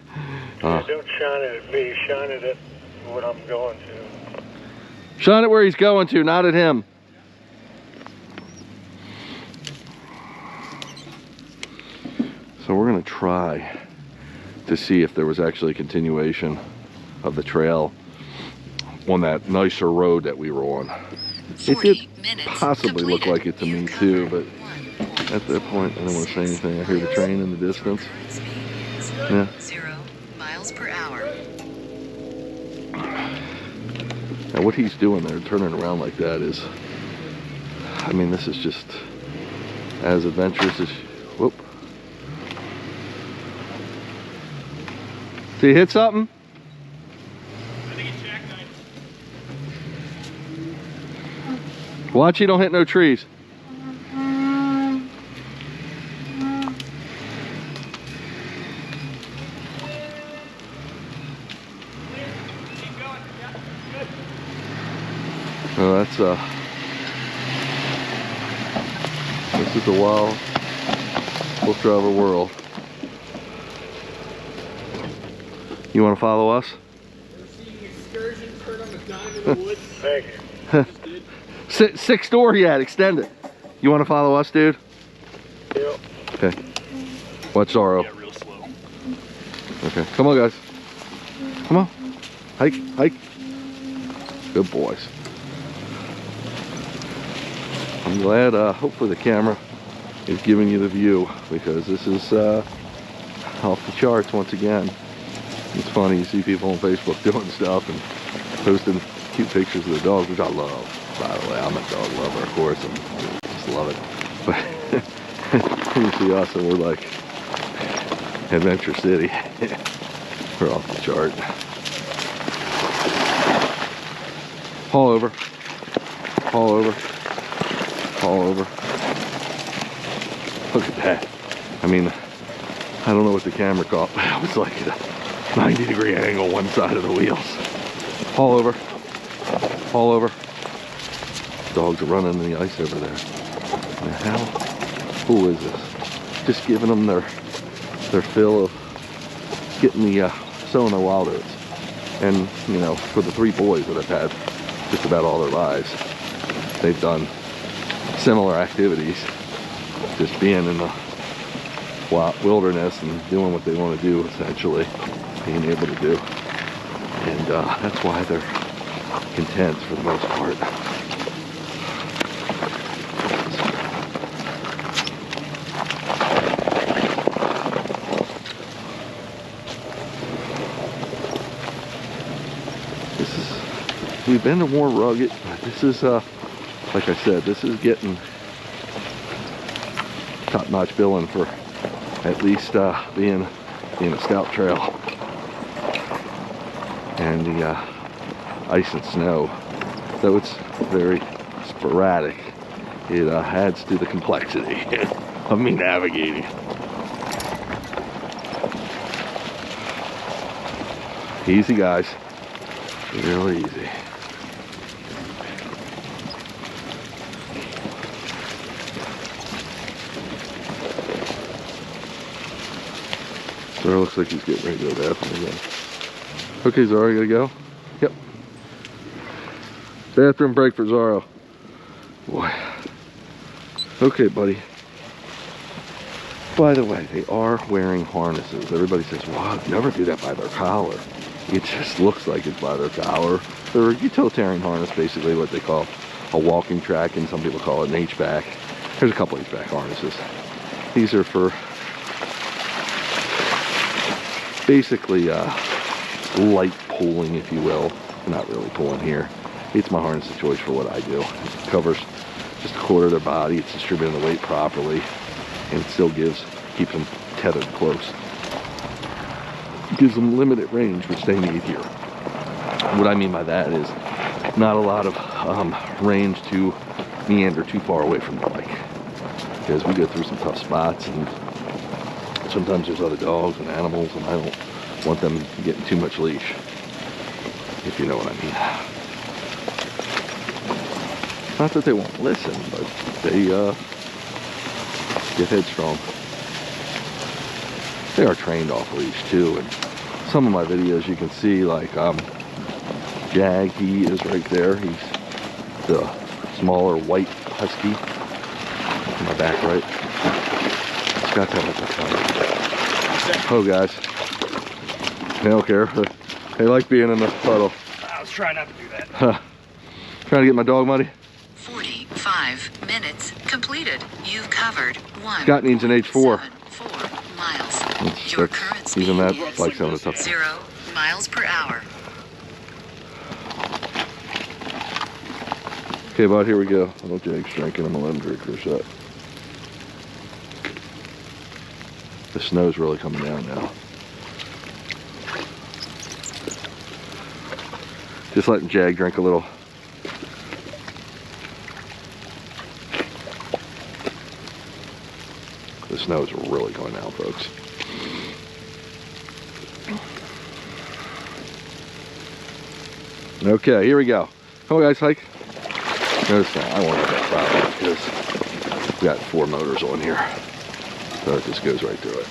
don't shine it at me, shine it at what I'm going to. Shine it where he's going to, not at him. So we're gonna try to see if there was actually a continuation of the trail on that nicer road that we were on. It did possibly look like it to me too, but at that point I don't want to say anything. I hear the train in the distance. Yeah. 0 miles per hour. Now what he's doing there, turning around like that is, I mean, this is just as adventurous as, whoop. Did he hit something? I think it's jackknife. Watch you don't hit no trees. Oh, that's this is the wild wolf driver world. You want to follow us? Thank you. Sixth door yet, extend it. You want to follow us, dude? Yep. Okay. Watch Zorro. Yeah, real slow. Okay, come on guys. Come on. Hike, hike. Good boys. I'm glad, hopefully the camera is giving you the view, because this is off the charts once again. It's funny, you see people on Facebook doing stuff and posting cute pictures of their dogs, which I love, by the way. I'm a dog lover, of course, and just love it. But you see us and we're like Adventure City. We're off the chart. Haul over. Haul over. Haul over. Look at that. I mean, I don't know what the camera caught, but it was like at a 90-degree angle one side of the wheels. Haul over. Haul over. Dogs are running in the ice over there. And how cool is this? Just giving them their fill of getting the sowing their wild oats. And you know, for the 3 boys that I've had just about all their lives, they've done similar activities, just being in the wilderness and doing what they want to do, essentially being able to do. And that's why they're content for the most part. We've been to more rugged, but this is, like I said, this is getting top-notch billing for at least being a scout trail. And the ice and snow, though it's very sporadic, it adds to the complexity of me navigating. Easy, guys. Real easy. Zara looks like he's getting ready to go to the bathroom again. Okay, Zara, you gotta go? Yep. Bathroom break for Zara. Boy. Okay, buddy. By the way, they are wearing harnesses. Everybody says, well, I'd never do that by their collar. It just looks like it's by their collar. They're a utilitarian harness, basically what they call a walking track, and some people call it an H-back. There's a couple H-back harnesses. These are for basically light pulling, if you will. Not really pulling here. It's my harness of choice for what I do. It covers just a quarter of their body. It's distributing the weight properly, and it still keeps them tethered close. It gives them limited range, which they need here. What I mean by that is not a lot of range to meander too far away from the bike, because we go through some tough spots, and sometimes there's other dogs and animals, and I don't want them getting too much leash, if you know what I mean. Not that they won't listen, but they get headstrong. They are trained off leash too, and some of my videos you can see, like Jag, he is right there. He's the smaller white husky. My back right. Scott's having a tough time. Oh, guys. They don't care. They like being in the puddle. I was trying not to do that. Trying to get my dog muddy. 45 minutes completed. You've covered 1. Scott needs an H4. 4 miles. Your current speed Even that is bike's having a tough time. 0 miles per hour. Okay, bud, here we go. I don't Jake's drinking. I'm gonna let him drink for a sec. The snow's really coming down now. Just letting Jag drink a little. The snow is really going down, folks. Okay, here we go. Come on, guys, hike. Notice now, I won't have that problem because we've got 4 motors on here. So it just goes right through it.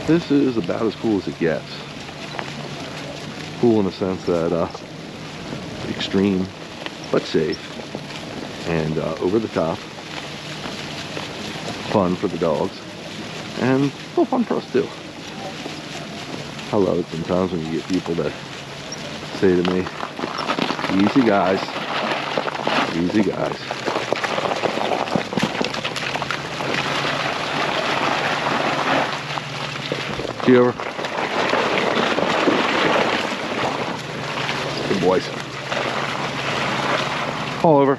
This is about as cool as it gets. Cool in the sense that extreme, but safe, and over the top. Fun for the dogs, and a little fun for us too. I love it sometimes when you get people that say to me, easy guys, easy guys. See over. Good boys. All over.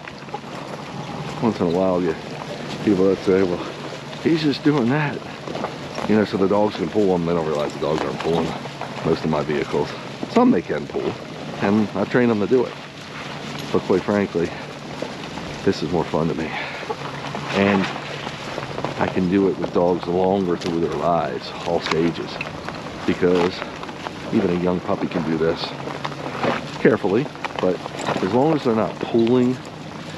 Once in a while you get people that say, well, he's just doing that. You know, so the dogs can pull them. They don't realize the dogs aren't pulling most of my vehicles. Some they can pull, and I train them to do it. But quite frankly, this is more fun to me. And I can do it with dogs longer through their lives, all stages. Because even a young puppy can do this carefully, but as long as they're not pulling,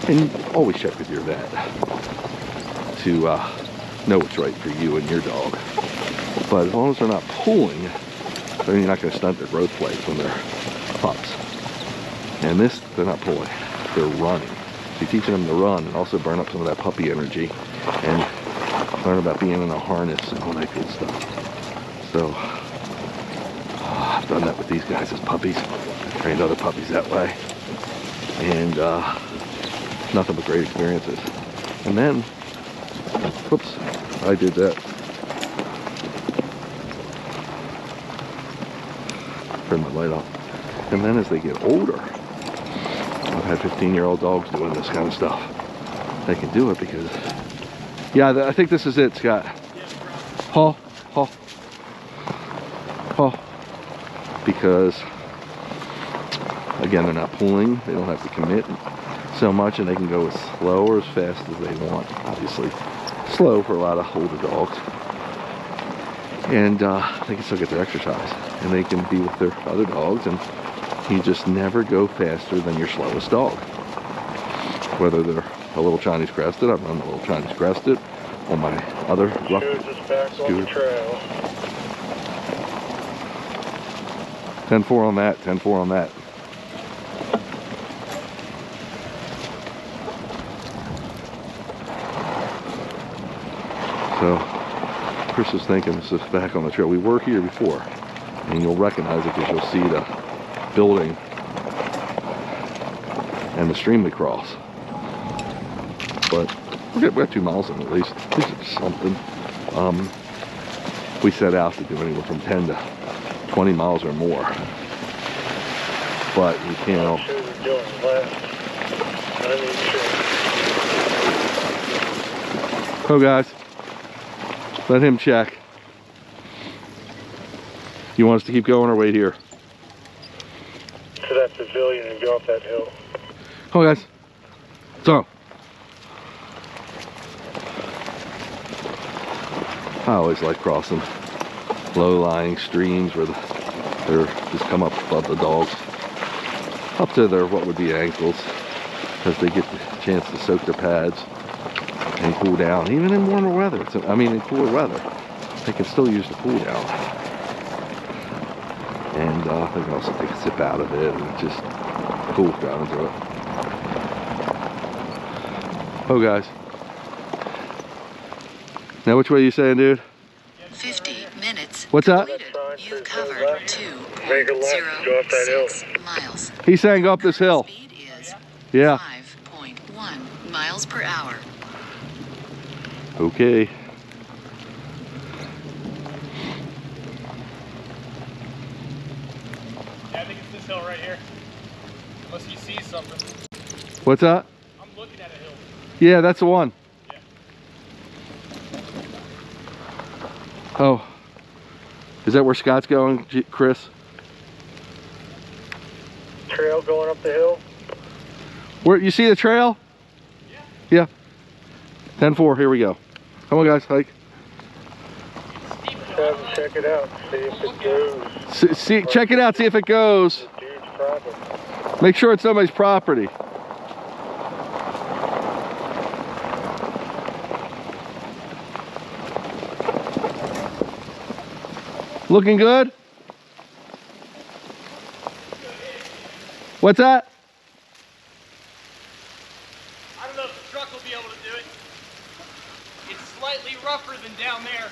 and always check with your vet to know what's right for you and your dog. But as long as they're not pulling, then you're not going to stunt their growth plates when they're pups. And this, they're not pulling, they're running. So you're teaching them to run and also burn up some of that puppy energy and learn about being in a harness and all that good stuff. So I've done that with these guys as puppies. I've trained other puppies that way. And nothing but great experiences. And then, whoops, I did that. Turn my light off. And then as they get older, I've had 15-year-old dogs doing this kind of stuff. They can do it because, yeah, I think this is it, Scott. Haw, haw, haw. Because, again, they're not pulling. They don't have to commit so much, and they can go as slow or as fast as they want. Obviously, slow for a lot of older dogs. And they can still get their exercise. And they can be with their other dogs, and you just never go faster than your slowest dog. Whether they're a little Chinese crested, I've run a little Chinese crested on my other rough scooter. 10-4 on that, 10-4 on that. So, Chris is thinking this is back on the trail. We were here before, and you'll recognize it because you'll see the building and the stream we cross. But we got 2 miles in at least. This is something. We set out to do anywhere from 10 to 20 miles or more. But you can't. Oh, guys. Let him check. You want us to keep going or wait here? To that pavilion and go up that hill. Come on, guys. So, I always like crossing low-lying streams where they're just come up above the dogs, up to their what would be ankles, because they get the chance to soak their pads and cool down, even in warmer weather. In cooler weather, they can still use the cool down. And they can also take a sip out of it and just cool down into it. Oh, guys. Now, which way are you saying, dude? 50 minutes. What's that? You covered 2.06 miles. He's saying go up this hill. Speed is Yeah. 5.1 miles per hour. Okay. Yeah, I think it's this hill right here. Unless he sees something. What's that? I'm looking at a hill. Yeah, that's the one. Yeah. Oh. Is that where Scott's going, Chris? Trail going up the hill? Where you see the trail? Yeah. 10-4, here we go. Come on, guys, hike. check it out, see if it goes. Check it out, see if it goes. The dude's property. Make sure it's somebody's property. Looking good? What's that? I don't know if the truck will be able to do it. It's slightly rougher than down there.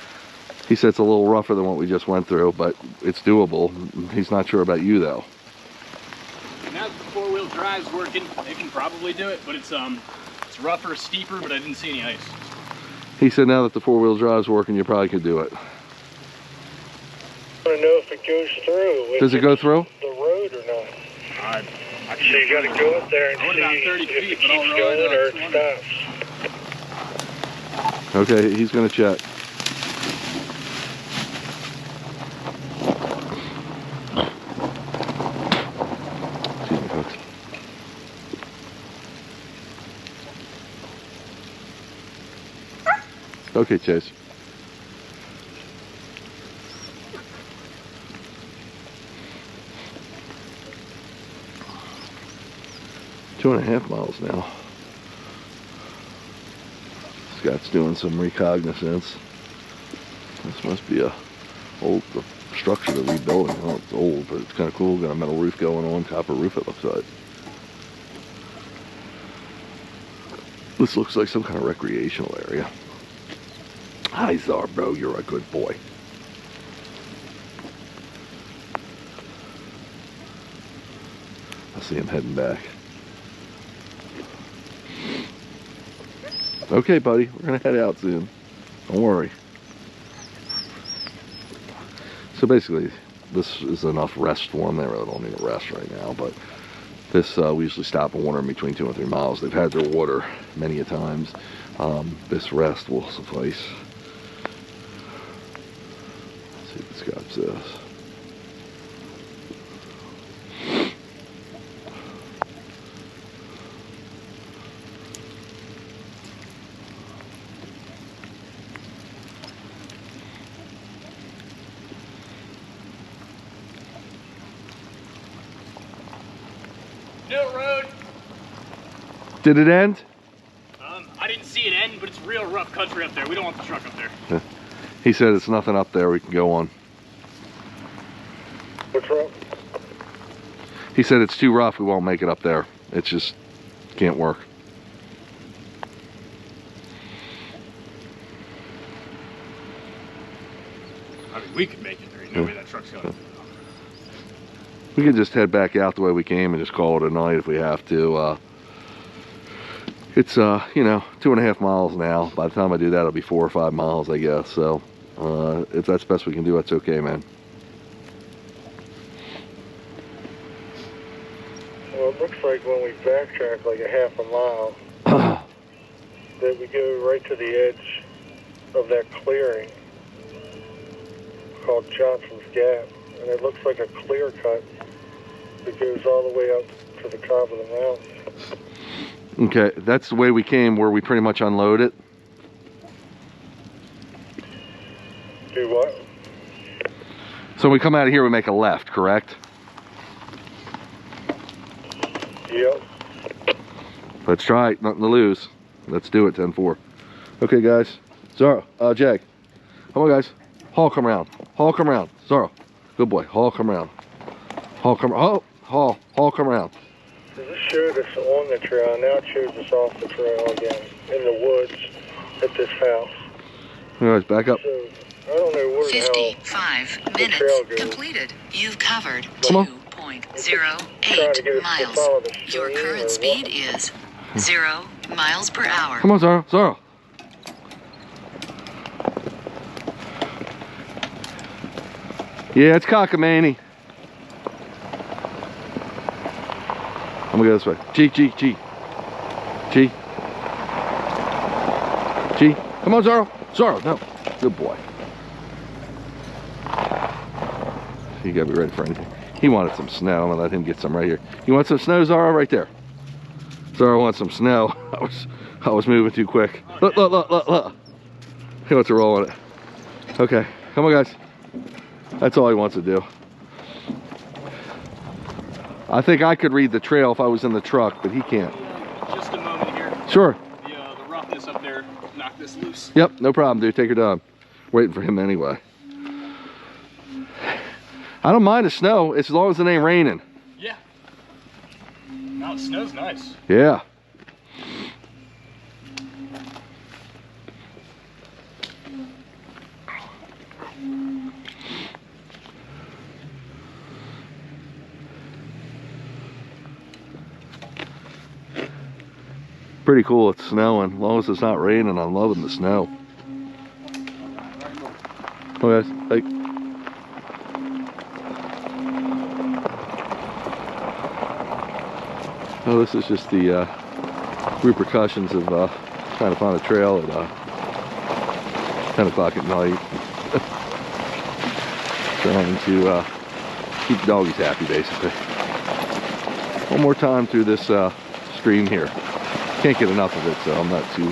He said it's a little rougher than what we just went through, but it's doable. He's not sure about you though. Now that the four-wheel drive's working, they can probably do it, but it's rougher, steeper, but I didn't see any ice. He said now that the four-wheel drive's working, you probably could do it. I want to know if it goes through. Does it go through? The road or not? I So you got to go up there and I went see about 30 if feet, it but I'll keeps roll going it or up it 20. stops. Okay, he's gonna check. Excuse me, folks. Okay, Chase. Two and a half miles now. Scott's doing some recognizance. This must be a old structure they're rebuilding. Well, it's old, but it's kind of cool. Got a metal roof going on, copper roof it looks like. This looks like some kind of recreational area. Hi, Czar, bro. You're a good boy. I see him heading back. Okay, buddy, we're gonna head out soon. Don't worry. So basically, this is enough rest for them. They really don't need a rest right now, but this, we usually stop and water in between 2 and 3 miles. They've had their water many a times. This rest will suffice. Let's see what this guy says. New road. Did it end? I didn't see it end, but it's real rough country up there. We don't want the truck up there. He said it's nothing up there we can go on. What's wrong? He said it's too rough, we won't make it up there. It's just can't work. I mean, we could make it. There ain't no way that truck's going. We could just head back out the way we came and just call it a night if we have to. It's you know, 2.5 miles now. By the time I do that, it'll be 4 or 5 miles, I guess. So if that's the best we can do, that's okay, man. Well, it looks like when we backtrack like a half a mile, that we go right to the edge of that clearing called Johnson's Gap. And it looks like a clear cut that goes all the way up to the top of the mountain. Okay, that's the way we came, where we pretty much unload it. Do what? So when we come out of here, we make a left, correct? Yep. Let's try it, nothing to lose. Let's do it, 10-4. Okay, guys. Zara, Jag. Come on, guys. Hall, come around. Hall, come around. Zara. Good boy. Hall, come around. Hall, come around. Oh, Hall, come around. This showed us on the trail, now it shows us off the trail again, in the woods at this house. Anyways, back up. So, I don't know where the hell 55 the trail minutes goes. completed. You've covered Come on. 2.08 miles. Your current speed is 0 miles per hour. Come on, Zara. Zara. Yeah, it's cockamamie. I'm gonna go this way. G. G. Come on, Zara. Zara, no. Good boy. You gotta be ready for anything. He wanted some snow. I'm gonna let him get some right here. You want some snow, Zara? Right there. Zara wants some snow. I was moving too quick. Look. He wants to roll on it. Okay, come on, guys. That's all he wants to do. I think I could read the trail if I was in the truck, but he can't. Just a moment here. Sure. The roughness up there knocked this loose. Yep, no problem, dude. Take your time. Waiting for him anyway. I don't mind the snow as long as it ain't raining. Yeah. No, the snow's nice. Yeah. Pretty cool, it's snowing. As long as it's not raining, I'm loving the snow. Oh guys, hey. Oh, this is just the repercussions of trying to find a trail at 10 o'clock at night. Trying to keep the doggies happy, basically. One more time through this stream here. Can't get enough of it, so I'm not too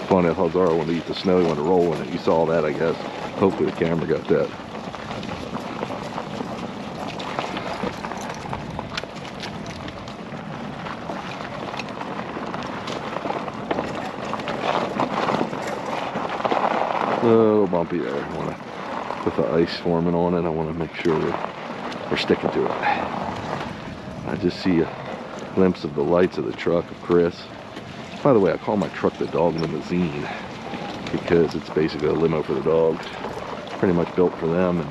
funny. Hazara wanted to eat the snow, he wanted to roll in it. You saw that, I guess. Hopefully the camera got that. A little bumpy there. I want to, with the ice forming on it, I want to make sure we're sticking to it. I just see a glimpse of the lights of the truck of Chris. By the way, I call my truck the dog limousine because it's basically a limo for the dogs. Pretty much built for them and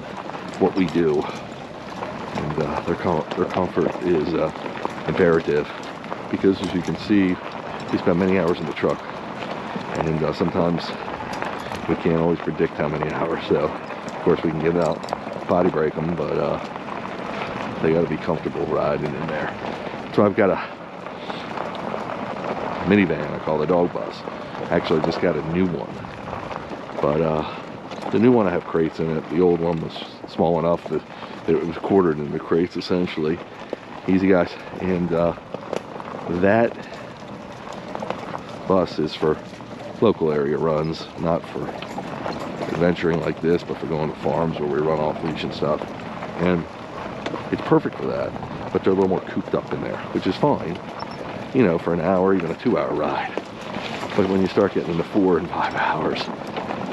what we do. And their comfort is imperative because, as you can see, we spend many hours in the truck. And sometimes we can't always predict how many hours. So, of course, we can get out, potty break them, but they got to be comfortable riding in there. So I've got a minivan I call the dog bus. Actually, I just got a new one. But the new one I have crates in it. The old one was small enough that it was quartered into crates, essentially. Easy, guys. And that bus is for local area runs, not for adventuring like this, but for going to farms where we run off leash and stuff. And it's perfect for that. But they're a little more cooped up in there, which is fine, you know, for an hour, even a 2-hour ride. But when you start getting into 4 and 5 hours,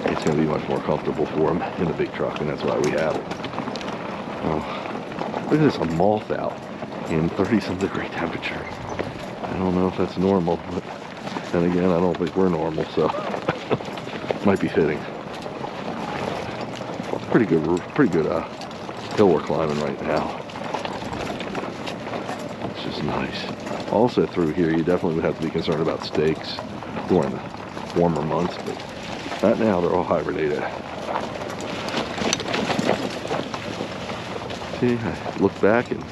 it's going to be much more comfortable for them in the big truck, and that's why we have it. Oh, look at this, a moth out in 30-some degree temperature. I don't know if that's normal, but then again, I don't think we're normal, so might be fitting. Pretty good hill we're climbing right now. Is nice. Also through here you definitely would have to be concerned about stakes during the warmer months, but not now, they're all hibernated. See, I look back and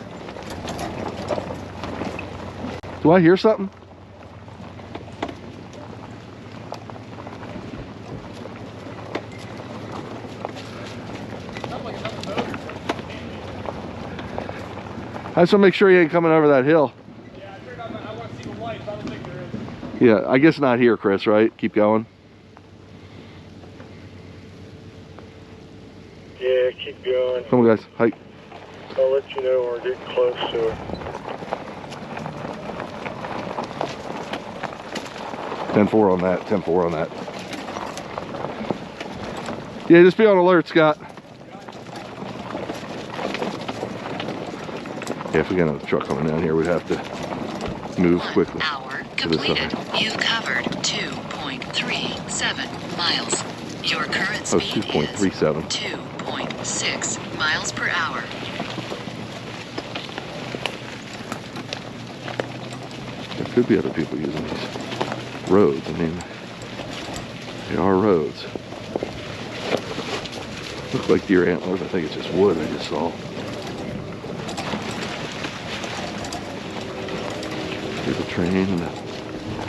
do I hear something? I just want to make sure he ain't coming over that hill. Yeah, I want to see the lights. I don't think there is. Yeah, I guess not here, Chris, right? Keep going. Yeah, keep going. Come on, guys. Hike. I'll let you know when we're getting close to it. 10-4 on that. 10-4 on that. Yeah, just be on alert, Scott. Yeah, if we got another truck coming down here, we'd have to move quickly. 1 hour completed. You've covered 2.37 miles. Your current Oh, speed 2.37. is 2.6 miles per hour. There could be other people using these roads. I mean, they are roads. Look like deer antlers. I think it's just wood I just saw. There's a train in the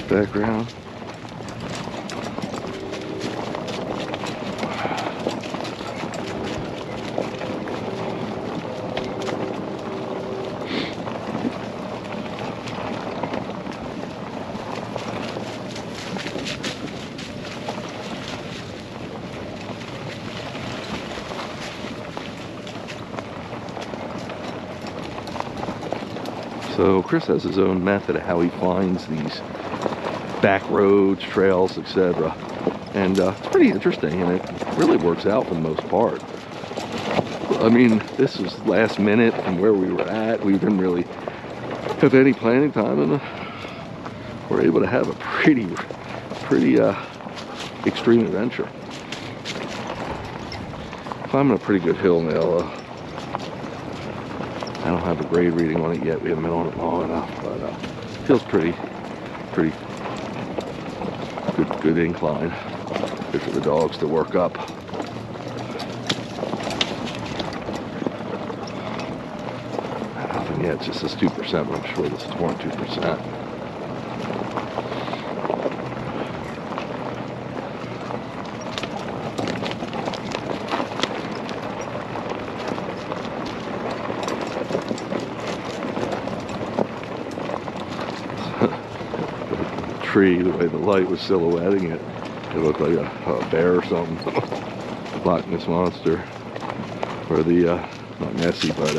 background. So Chris has his own method of how he finds these back roads, trails, etc. And it's pretty interesting, and it really works out for the most part. I mean, this was last minute from where we were at. We didn't really have any planning time, and we're able to have a pretty extreme adventure. Climbing a pretty good hill now. I don't have a grade reading on it yet. We haven't been on it long enough, but feels pretty good incline. Good for the dogs to work up. Nothing yet, it's just this 2%, but I'm sure this is more than 2%. Tree, the way the light was silhouetting it, it looked like a bear or something. Loch Ness Monster, or the not Nessie, but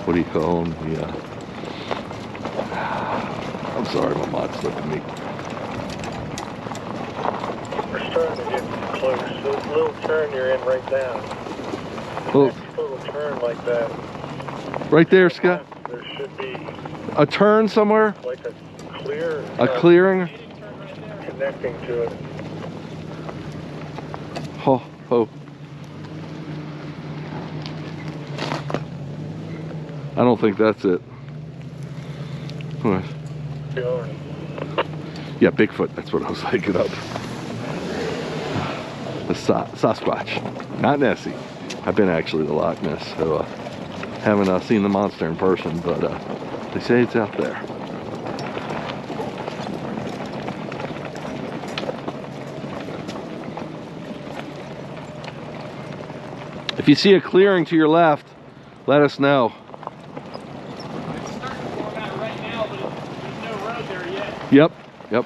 what do you call them? The I'm sorry, my mod's slipping me. We're starting to get close. This little turn you're in right now. Well, Next little turn like that. right there, Scott. There should be A turn somewhere? like a clear. A clearing? Connecting to it. Oh, oh. I don't think that's it. What? Yeah, Bigfoot, that's what I was thinking of. The Sasquatch, not Nessie. I've been actually to Loch Ness, so haven't seen the monster in person, but they say it's out there. If you see a clearing to your left, let us know. It's starting to form out right now, but there's no road there yet. Yep, yep.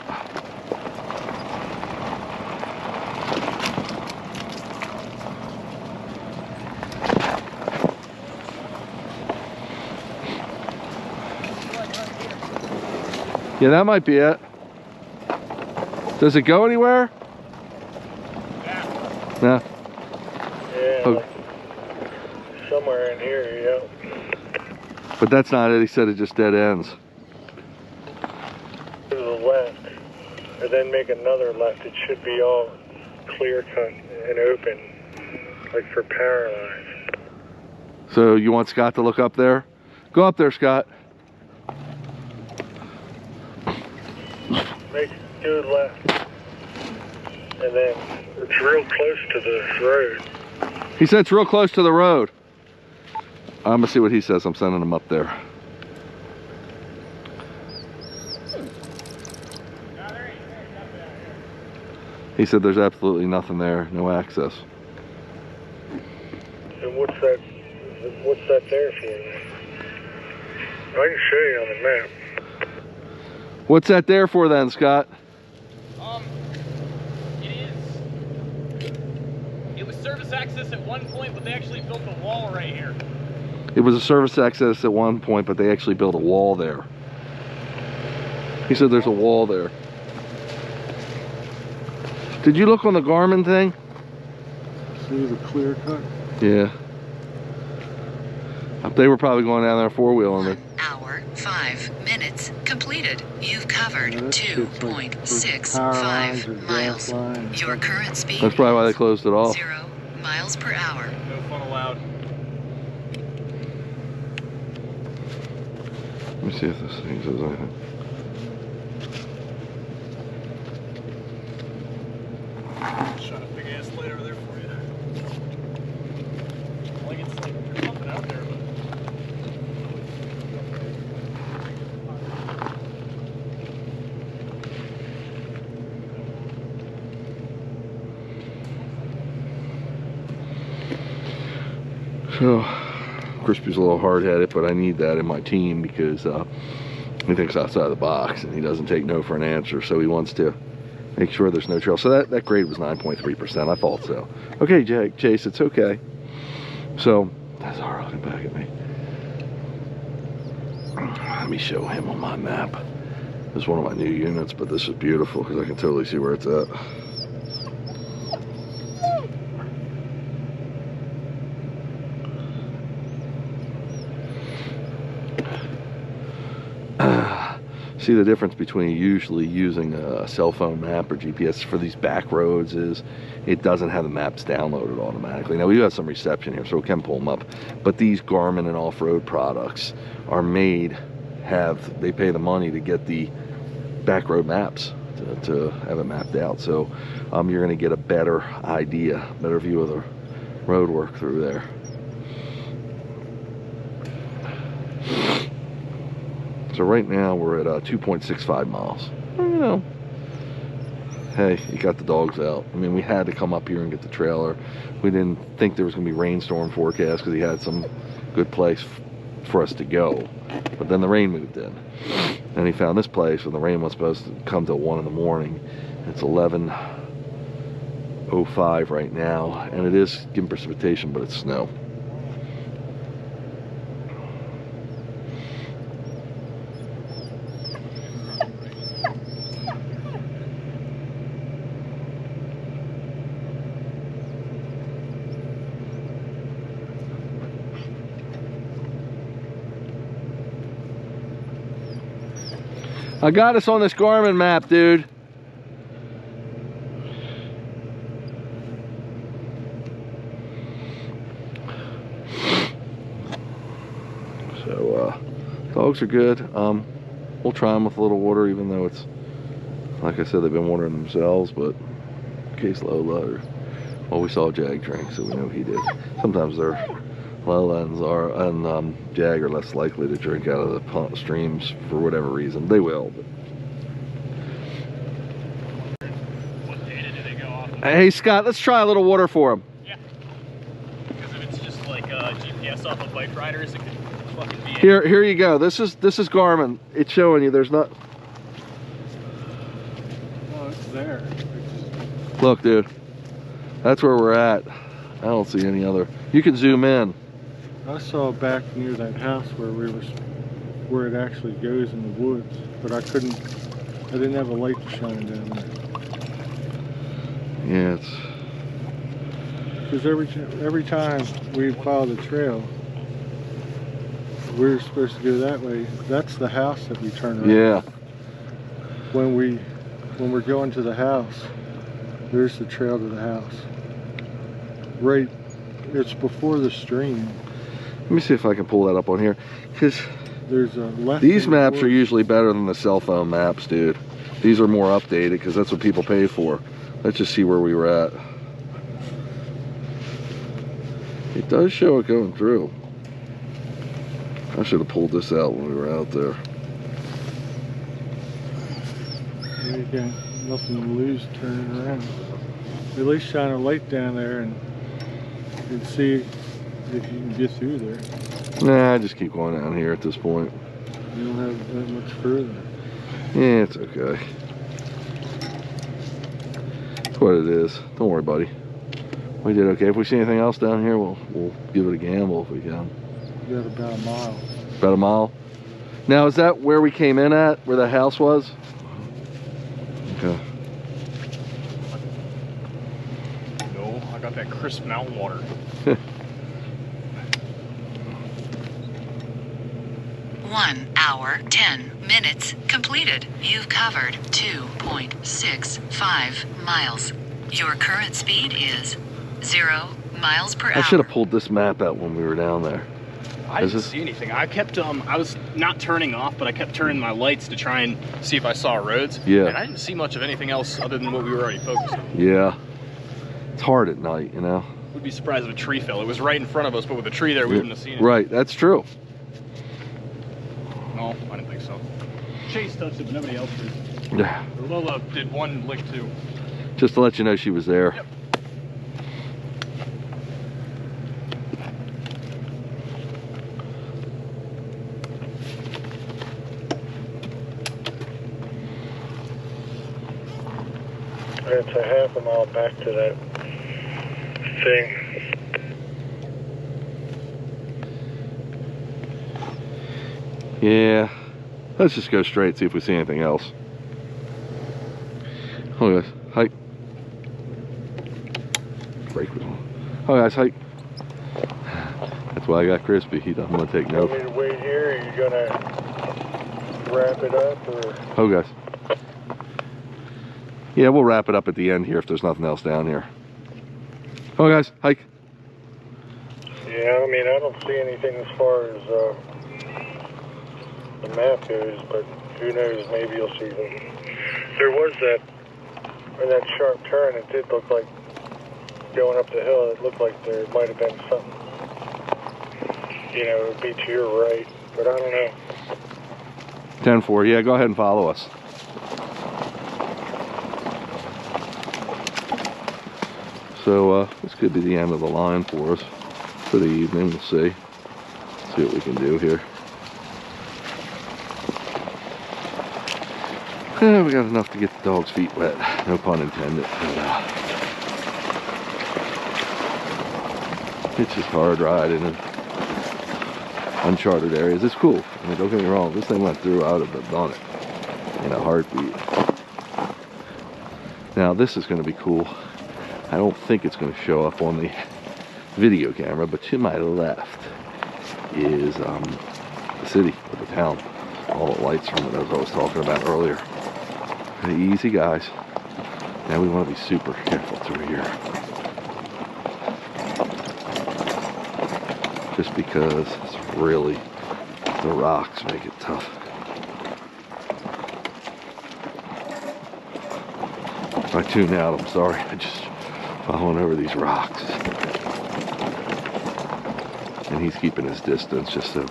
Yeah, that might be it. Does it go anywhere? Yeah. No. Yeah. Oh. Like somewhere in here, yeah. But that's not it. He said it just dead ends. To the left, and then make another left. It should be all clear cut and open, like for power lines. So you want Scott to look up there? Go up there, Scott. Do left, and then it's real close to the road. He said it's real close to the road. I'm gonna see what he says. I'm sending him up there. He said there's absolutely nothing there, no access. And what's that there for? I can show you on the map. What's that there for then, Scott? It was service access at one point, but they actually built a wall right here. It was a service access at one point, but they actually built a wall there. He said there's a wall there. Did you look on the Garmin thing? See the clear cut? Yeah. They were probably going down there four-wheeling it. 1 hour, 5 minutes completed. You've covered 2.65 miles. Your current speed That's probably why they closed it off. 0 miles per hour. No fun allowed. Let me see if this thing says anything. Shot a big ass light over there for you. Like it's like there's something out there, but. So, Crispy's a little hard-headed, but I need that in my team because he thinks outside the box and he doesn't take no for an answer, so he wants to make sure there's no trail. So that grade was 9.3%. I thought so. Okay, Chase, it's okay. So That's all right, looking back at me. Let me show him on my map. This is one of my new units, but this is beautiful because I can totally see where it's at. See, the difference between usually using a cell phone map or GPS for these back roads is it doesn't have the maps downloaded automatically. Now we do have some reception here, so we can pull them up, but these Garmin and off-road products are made, they pay the money to get the back road maps to have it mapped out, so you're going to get a better idea, better view of the road work through there. So right now we're at 2.65 miles. You know, hey, you got the dogs out. I mean, we had to come up here and get the trailer. We didn't think there was going to be rainstorm forecast because he had some good place for us to go. But then the rain moved in. And he found this place when the rain was supposed to come till 1 in the morning. It's 11:05 right now, and it is getting precipitation, but it's snow. I got us on this Garmin map, dude. So, dogs are good. We'll try them with a little water, even though it's, like I said, they've been watering themselves, but in case Lola, or, well, we saw Jag drink, so we know he did. Sometimes they're, Lola and Jag are less likely to drink out of the streams for whatever reason. They will, but. What data do they go off of? Hey Scott, let's try a little water for him. Yeah. Because if it's just like GPS off of bike riders, it could fucking be. Here you go. This is Garmin. It's showing you. There's not. Oh, it's there. Look, dude. That's where we're at. I don't see any other. You can zoom in. I saw back near that house where it actually goes in the woods, but I didn't have a light to shine down there. Yeah, it's. Because every time we follow the trail, we're supposed to go that way. That's the house that we turn around. Yeah. When we're going to the house, there's the trail to the house. Right, it's before the stream. Let me see if I can pull that up on here, because There's a left. these maps are usually better than the cell phone maps, dude. These are more updated because that's what people pay for. Let's just see where we were at. It does show it going through. I should have pulled this out when we were out there. You got nothing to lose turning around. At least shine a light down there and see if you can get through there. Nah, I just keep going down here at this point. You don't have that much further. Yeah, it's okay. That's what it is. Don't worry, buddy. We did okay. If we see anything else down here, we'll give it a gamble if we can. You got about a mile. About a mile. Now, is that where we came in at? Where the house was? Okay. No, I got that crisp mountain water. 1 hour, 10 minutes completed. You've covered 2.65 miles. Your current speed is 0 miles per hour. I should have pulled this map out when we were down there. I didn't see anything. I kept I was not turning off, but I kept turning my lights to try and see if I saw roads. Yeah. And I didn't see much of anything else other than what we were already focused on. Yeah. It's hard at night, you know? Would be surprised if a tree fell. It was right in front of us, but with a tree there, we wouldn't have seen it. Right, that's true. No, I didn't think so. Chase touched it, but nobody else did. Yeah. Lola did one lick too. Just to let you know she was there. Yep. It's a half a mile back to that thing. Yeah, let's just go straight, see if we see anything else. Oh guys, hike. Brake was on. Oh guys, hike. That's why I got Crispy. He doesn't want to take You want notes. me to wait here? Are you gonna wrap it up, or? Oh guys. Yeah, we'll wrap it up at the end here if there's nothing else down here. Oh guys, hike. Yeah, I mean, I don't see anything as far as the map goes, but who knows, maybe you'll see them. There was that sharp turn, it did look like, going up the hill, it looked like there might have been something, you know, it would be to your right, but I don't know. 10-4, yeah, go ahead and follow us. So this could be the end of the line for us for the evening. We'll see what we can do here. We got enough to get the dog's feet wet, no pun intended. And, it's just hard riding in uncharted areas. It's cool. I mean, don't get me wrong. If this thing went through, I would have done it in a heartbeat. Now this is going to be cool. I don't think it's going to show up on the video camera, but to my left is the city or the town. All the lights from it, as I was talking about earlier. Pretty easy, guys. Now we want to be super careful through here. Just because it's really, the rocks make it tough. If I tune out, I'm sorry. I just following over these rocks. And he's keeping his distance just so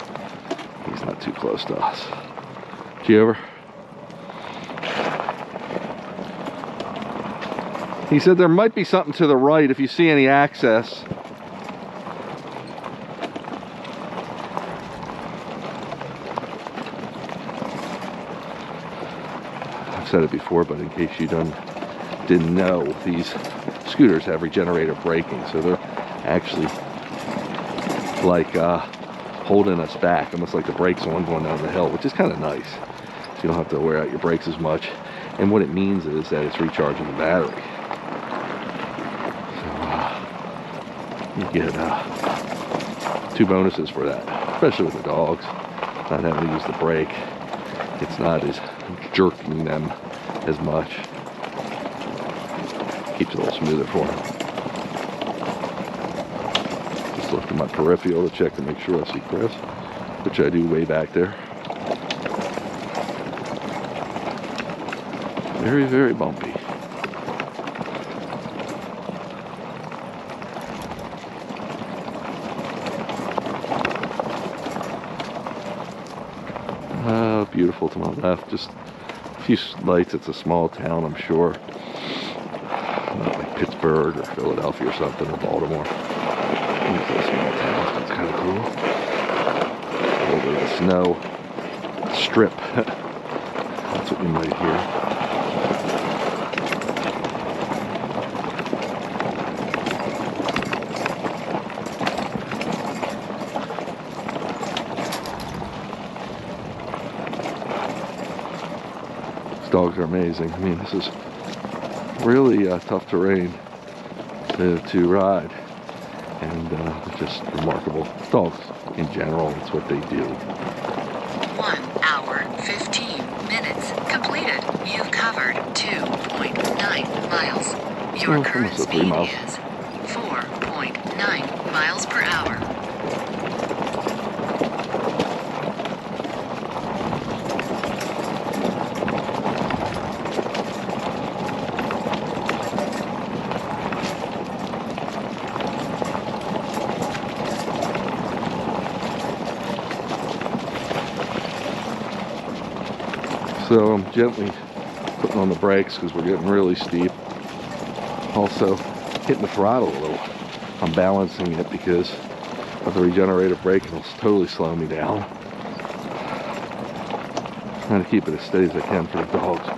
he's not too close to us. G over. He said there might be something to the right if you see any access. I've said it before, but in case you didn't know, these scooters have regenerative braking, so they're actually like holding us back, almost like the brakes on going down the hill, which is kind of nice. So you don't have to wear out your brakes as much. And what it means is that it's recharging the battery. So you get 2 bonuses for that, especially with the dogs. Not having to use the brake. It's not as jerking them as much. Keeps it a little smoother for them. Just look at my peripheral to check to make sure I see Chris, which I do way back there. Very, very bumpy. Beautiful to my left. Just a few lights. It's a small town, I'm sure. Not like Pittsburgh or Philadelphia or something, or Baltimore. It's a small town. That's kind of cool. A little bit of a snow strip. That's what you might hear. Dogs are amazing. I mean, this is really tough terrain to ride, and they're just remarkable. Dogs in general, it's what they do. 1 hour, 15 minutes completed. You've covered 2.9 miles. Your current almost 3 speed miles. is 4.9 miles per hour. So I'm gently putting on the brakes because we're getting really steep. Also hitting the throttle a little. I'm balancing it because of the regenerative braking. It'll totally slow me down. Trying to keep it as steady as I can for the dogs.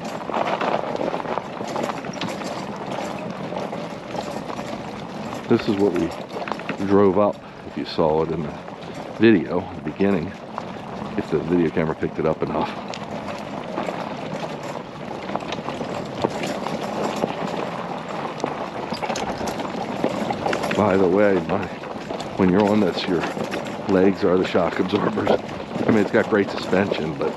This is what we drove up, if you saw it in the video at the beginning. if the video camera picked it up enough. By the way, when you're on this, your legs are the shock absorbers. I mean, it's got great suspension, but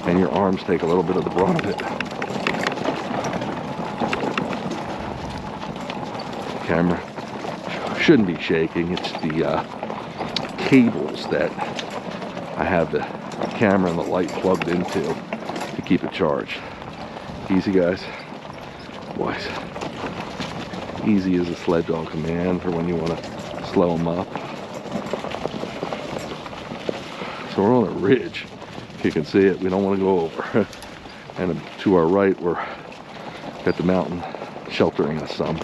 and your arms take a little bit of the brunt of it. The camera shouldn't be shaking. It's the cables that I have the camera and the light plugged into to keep it charged. Easy, guys. Boys. Easy is a sled dog command for when you want to slow them up. So we're on a ridge. If you can see it, we don't want to go over. And to our right, we're got the mountain sheltering us some.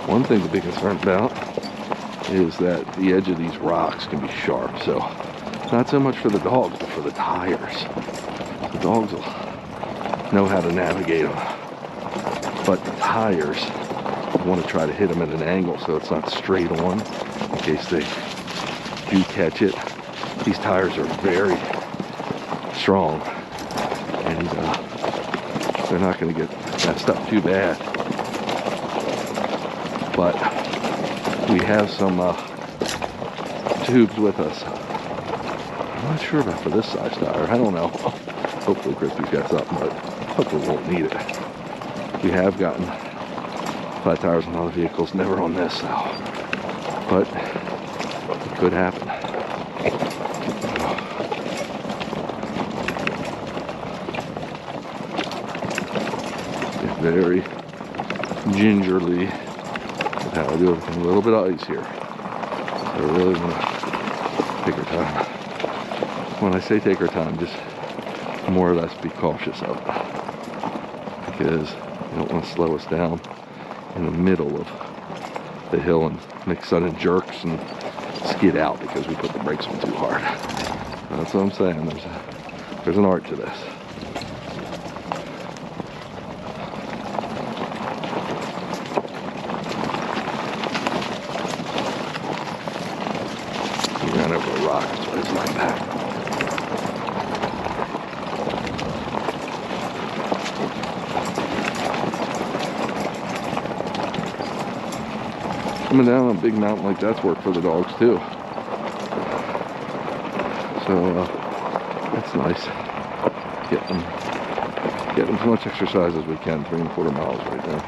One thing to be concerned about is that the edge of these rocks can be sharp, so not so much for the dogs, but for the tires. The dogs will know how to navigate them, but the tires, you want to try to hit them at an angle so it's not straight on, in case they do catch it. These tires are very strong, and they're not going to get messed up too bad. But we have some tubes with us. I'm not sure about for this size tire. I don't know. Hopefully Crispy's got something, but hopefully we won't need it. We have gotten flat tires on other vehicles, never on this though. But it could happen. Very gingerly. How I do everything. A little bit of ice here. I really want to take our time. When I say take our time, just more or less be cautious of it, because you don't want to slow us down in the middle of the hill and make sudden jerks and skid out because we put the brakes on too hard. That's what I'm saying. There's an art to this. Coming down on a big mountain like that's work for the dogs too. So that's nice. Get them as much exercise as we can. 3¼ miles right now.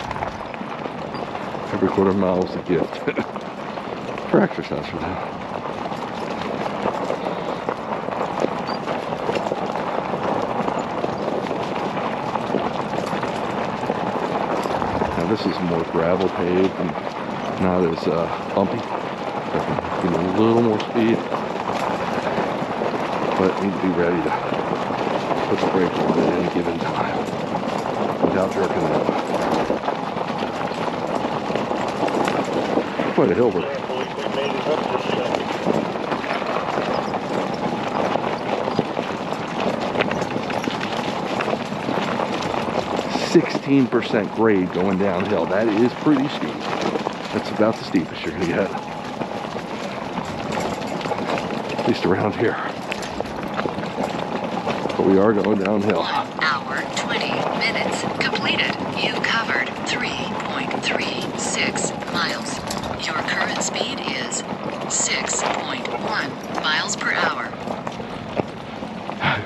Every quarter mile is a gift for exercise for them. Now this is more gravel paved and not as bumpy. I can get a little more speed, but need to be ready to put the brake on at any given time without jerking it up. Quite a hill work. 16% grade going downhill. That is pretty steep. That's about the steepest you're going to get. At least around here. But we are going downhill. 1 hour, 20 minutes completed. You covered 3.36 miles. Your current speed is 6.1 miles per hour.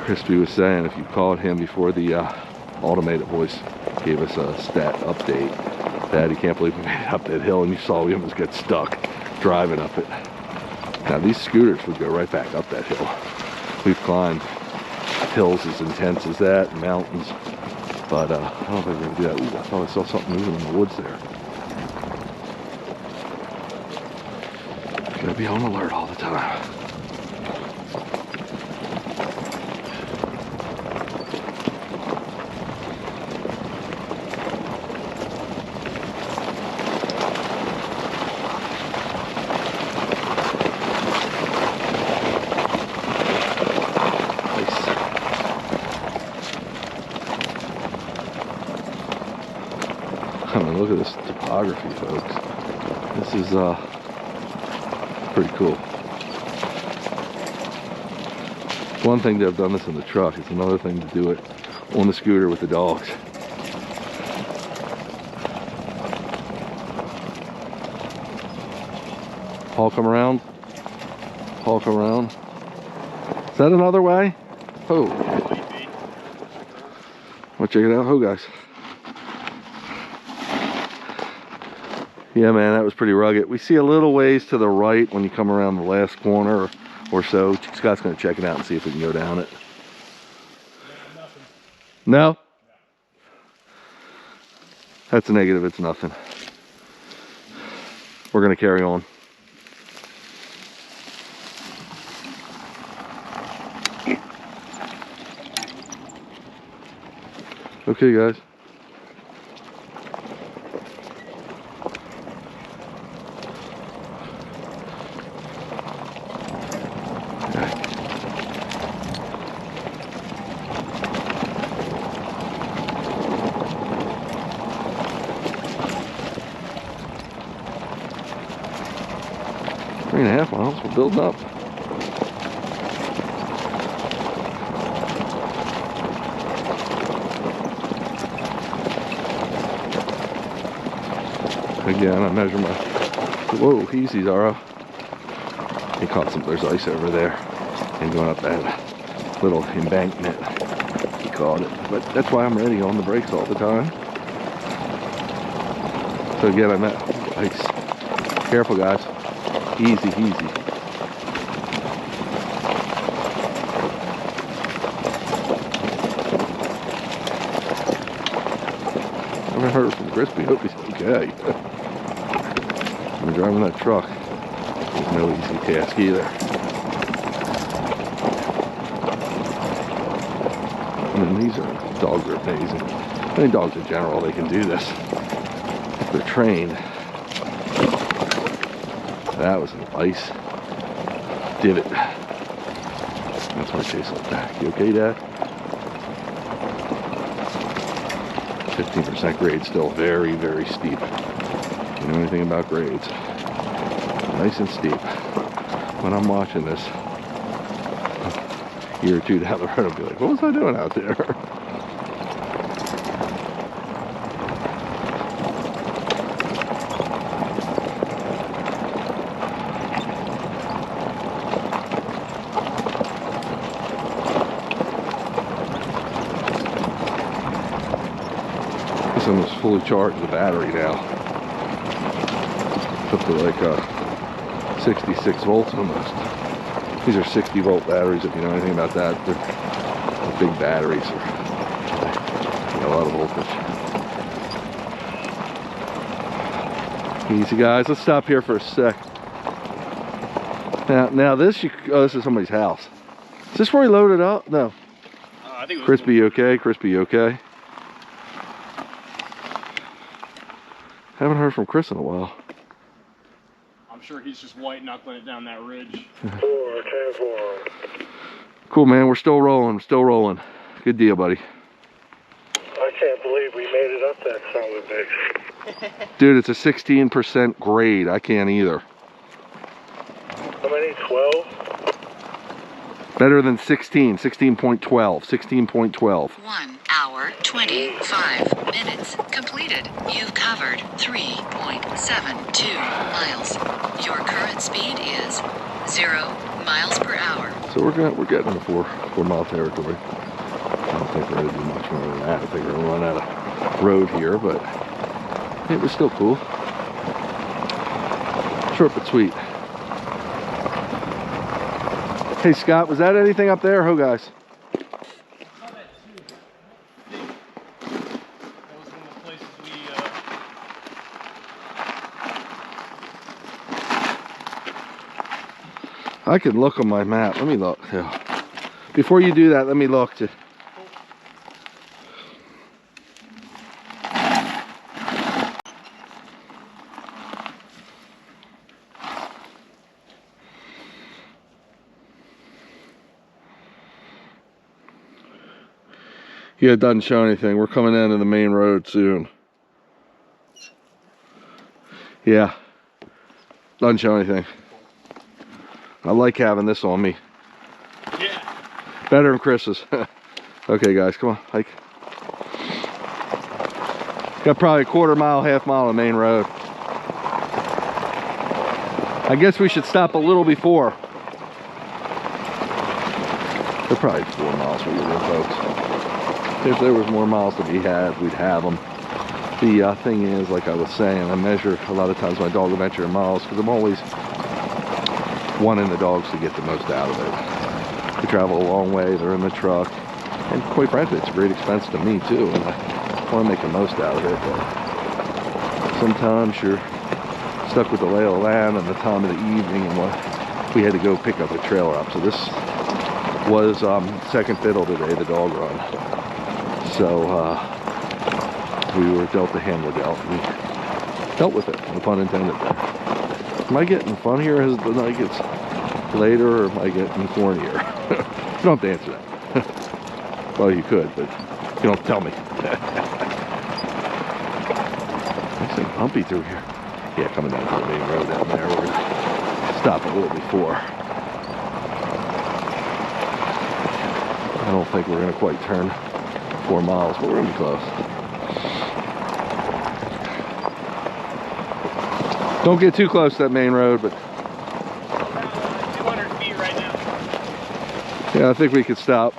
Crispy was saying if you called him before the automated voice gave us a stat update, that he can't believe we made it up that hill, and you saw we almost get stuck driving up it. Now these scooters would go right back up that hill. We've climbed hills as intense as that, mountains, but I don't know if I'm going to do that. Ooh, I thought I saw something moving in the woods there. Gotta be on alert all the time. Man, look at this topography, folks. This is pretty cool. One thing to have done this in the truck, it's another thing to do it on the scooter with the dogs. Paul, come around. Paul, come around. Is that another way? Oh. Well, check it out. Oh, guys. Yeah, man, that was pretty rugged. We see a little ways to the right when you come around the last corner or so. Scott's going to check it out and see if we can go down it. No? That's a negative. It's nothing. We're going to carry on. Okay, guys. Three and a half miles. We're building up. Again, I measure my... Whoa, easy, Zara. He caught some... There's ice over there. And going up that little embankment, he caught it. But that's why I'm ready on the brakes all the time. So again, I met ice. Careful, guys. Easy, easy. I haven't heard from Crispy. Hope he's okay. When you're driving that truck, it's no easy task either. I mean, dogs are amazing. I mean, dogs in general, they can do this if they're trained. That was an ice divot. That's why Chase looked back. You okay, Dad? 15% grade, still very, very steep. You know anything about grades? Nice and steep. When I'm watching this, a year or two down the road, I'll be like, what was I doing out there? This one was fully charged, the battery now. Up to like 66 volts almost. These are 60 volt batteries, if you know anything about that. They're big batteries. They got a lot of voltage. Easy, guys. Let's stop here for a sec. Now this, oh, this is somebody's house. Is this where he loaded up? No. I think it was Crispy, you okay? Crispy, you okay? Haven't heard from Chris in a while. I'm sure he's just white knuckling it down that ridge. 4-10-4. Cool, man. We're still rolling. Still rolling. Good deal, buddy. I can't believe we made it up that son of a bitch. Dude, it's a 16% grade. I can't either. How many? 12? Better than 16. 16.12. 16.12. 1 hour, 25 minutes completed. You've covered 3.72 miles. Your current speed is 0 miles per hour. So we're getting into 4 mile territory. I don't think we're going to do much more than that. I think we're going to run out of road here, but it was still cool. Short but sweet. Hey Scott, was that anything up there? Ho, guys. I can look on my map. Let me look. Yeah. Before you do that, let me look. Yeah, it doesn't show anything. We're coming into the main road soon. Yeah. Doesn't show anything. I like having this on me. Yeah. Better than Chris's. Okay, guys, come on, hike. Got probably a quarter mile, half mile of main road. I guess we should stop a little before. They're probably 4 miles from here, folks. If there was more miles to be had, we'd have them. The thing is, like I was saying, I measure a lot of times my dog adventure in miles because I'm always wanting the dogs to get the most out of it. We travel a long way, they're in the truck, and quite frankly, it's a great expense to me too, and I want to make the most out of it, but sometimes you're stuck with the lay of the land and the time of the evening, and we had to go pick up a trailer up. So this was second fiddle today, the dog run. So we were dealt the hand we're dealt. We dealt with it, no pun intended there. Am I getting funnier as the night gets later, or am I getting cornier? You don't have to answer that. Well, you could, but you don't tell me. Nice and bumpy through here. Yeah, coming down to the main road down there. We're gonna stop a little before. I don't think we're gonna quite turn 4 miles, but we're gonna be close. Don't get too close to that main road, but 200 feet right now. yeah, I think we could stop.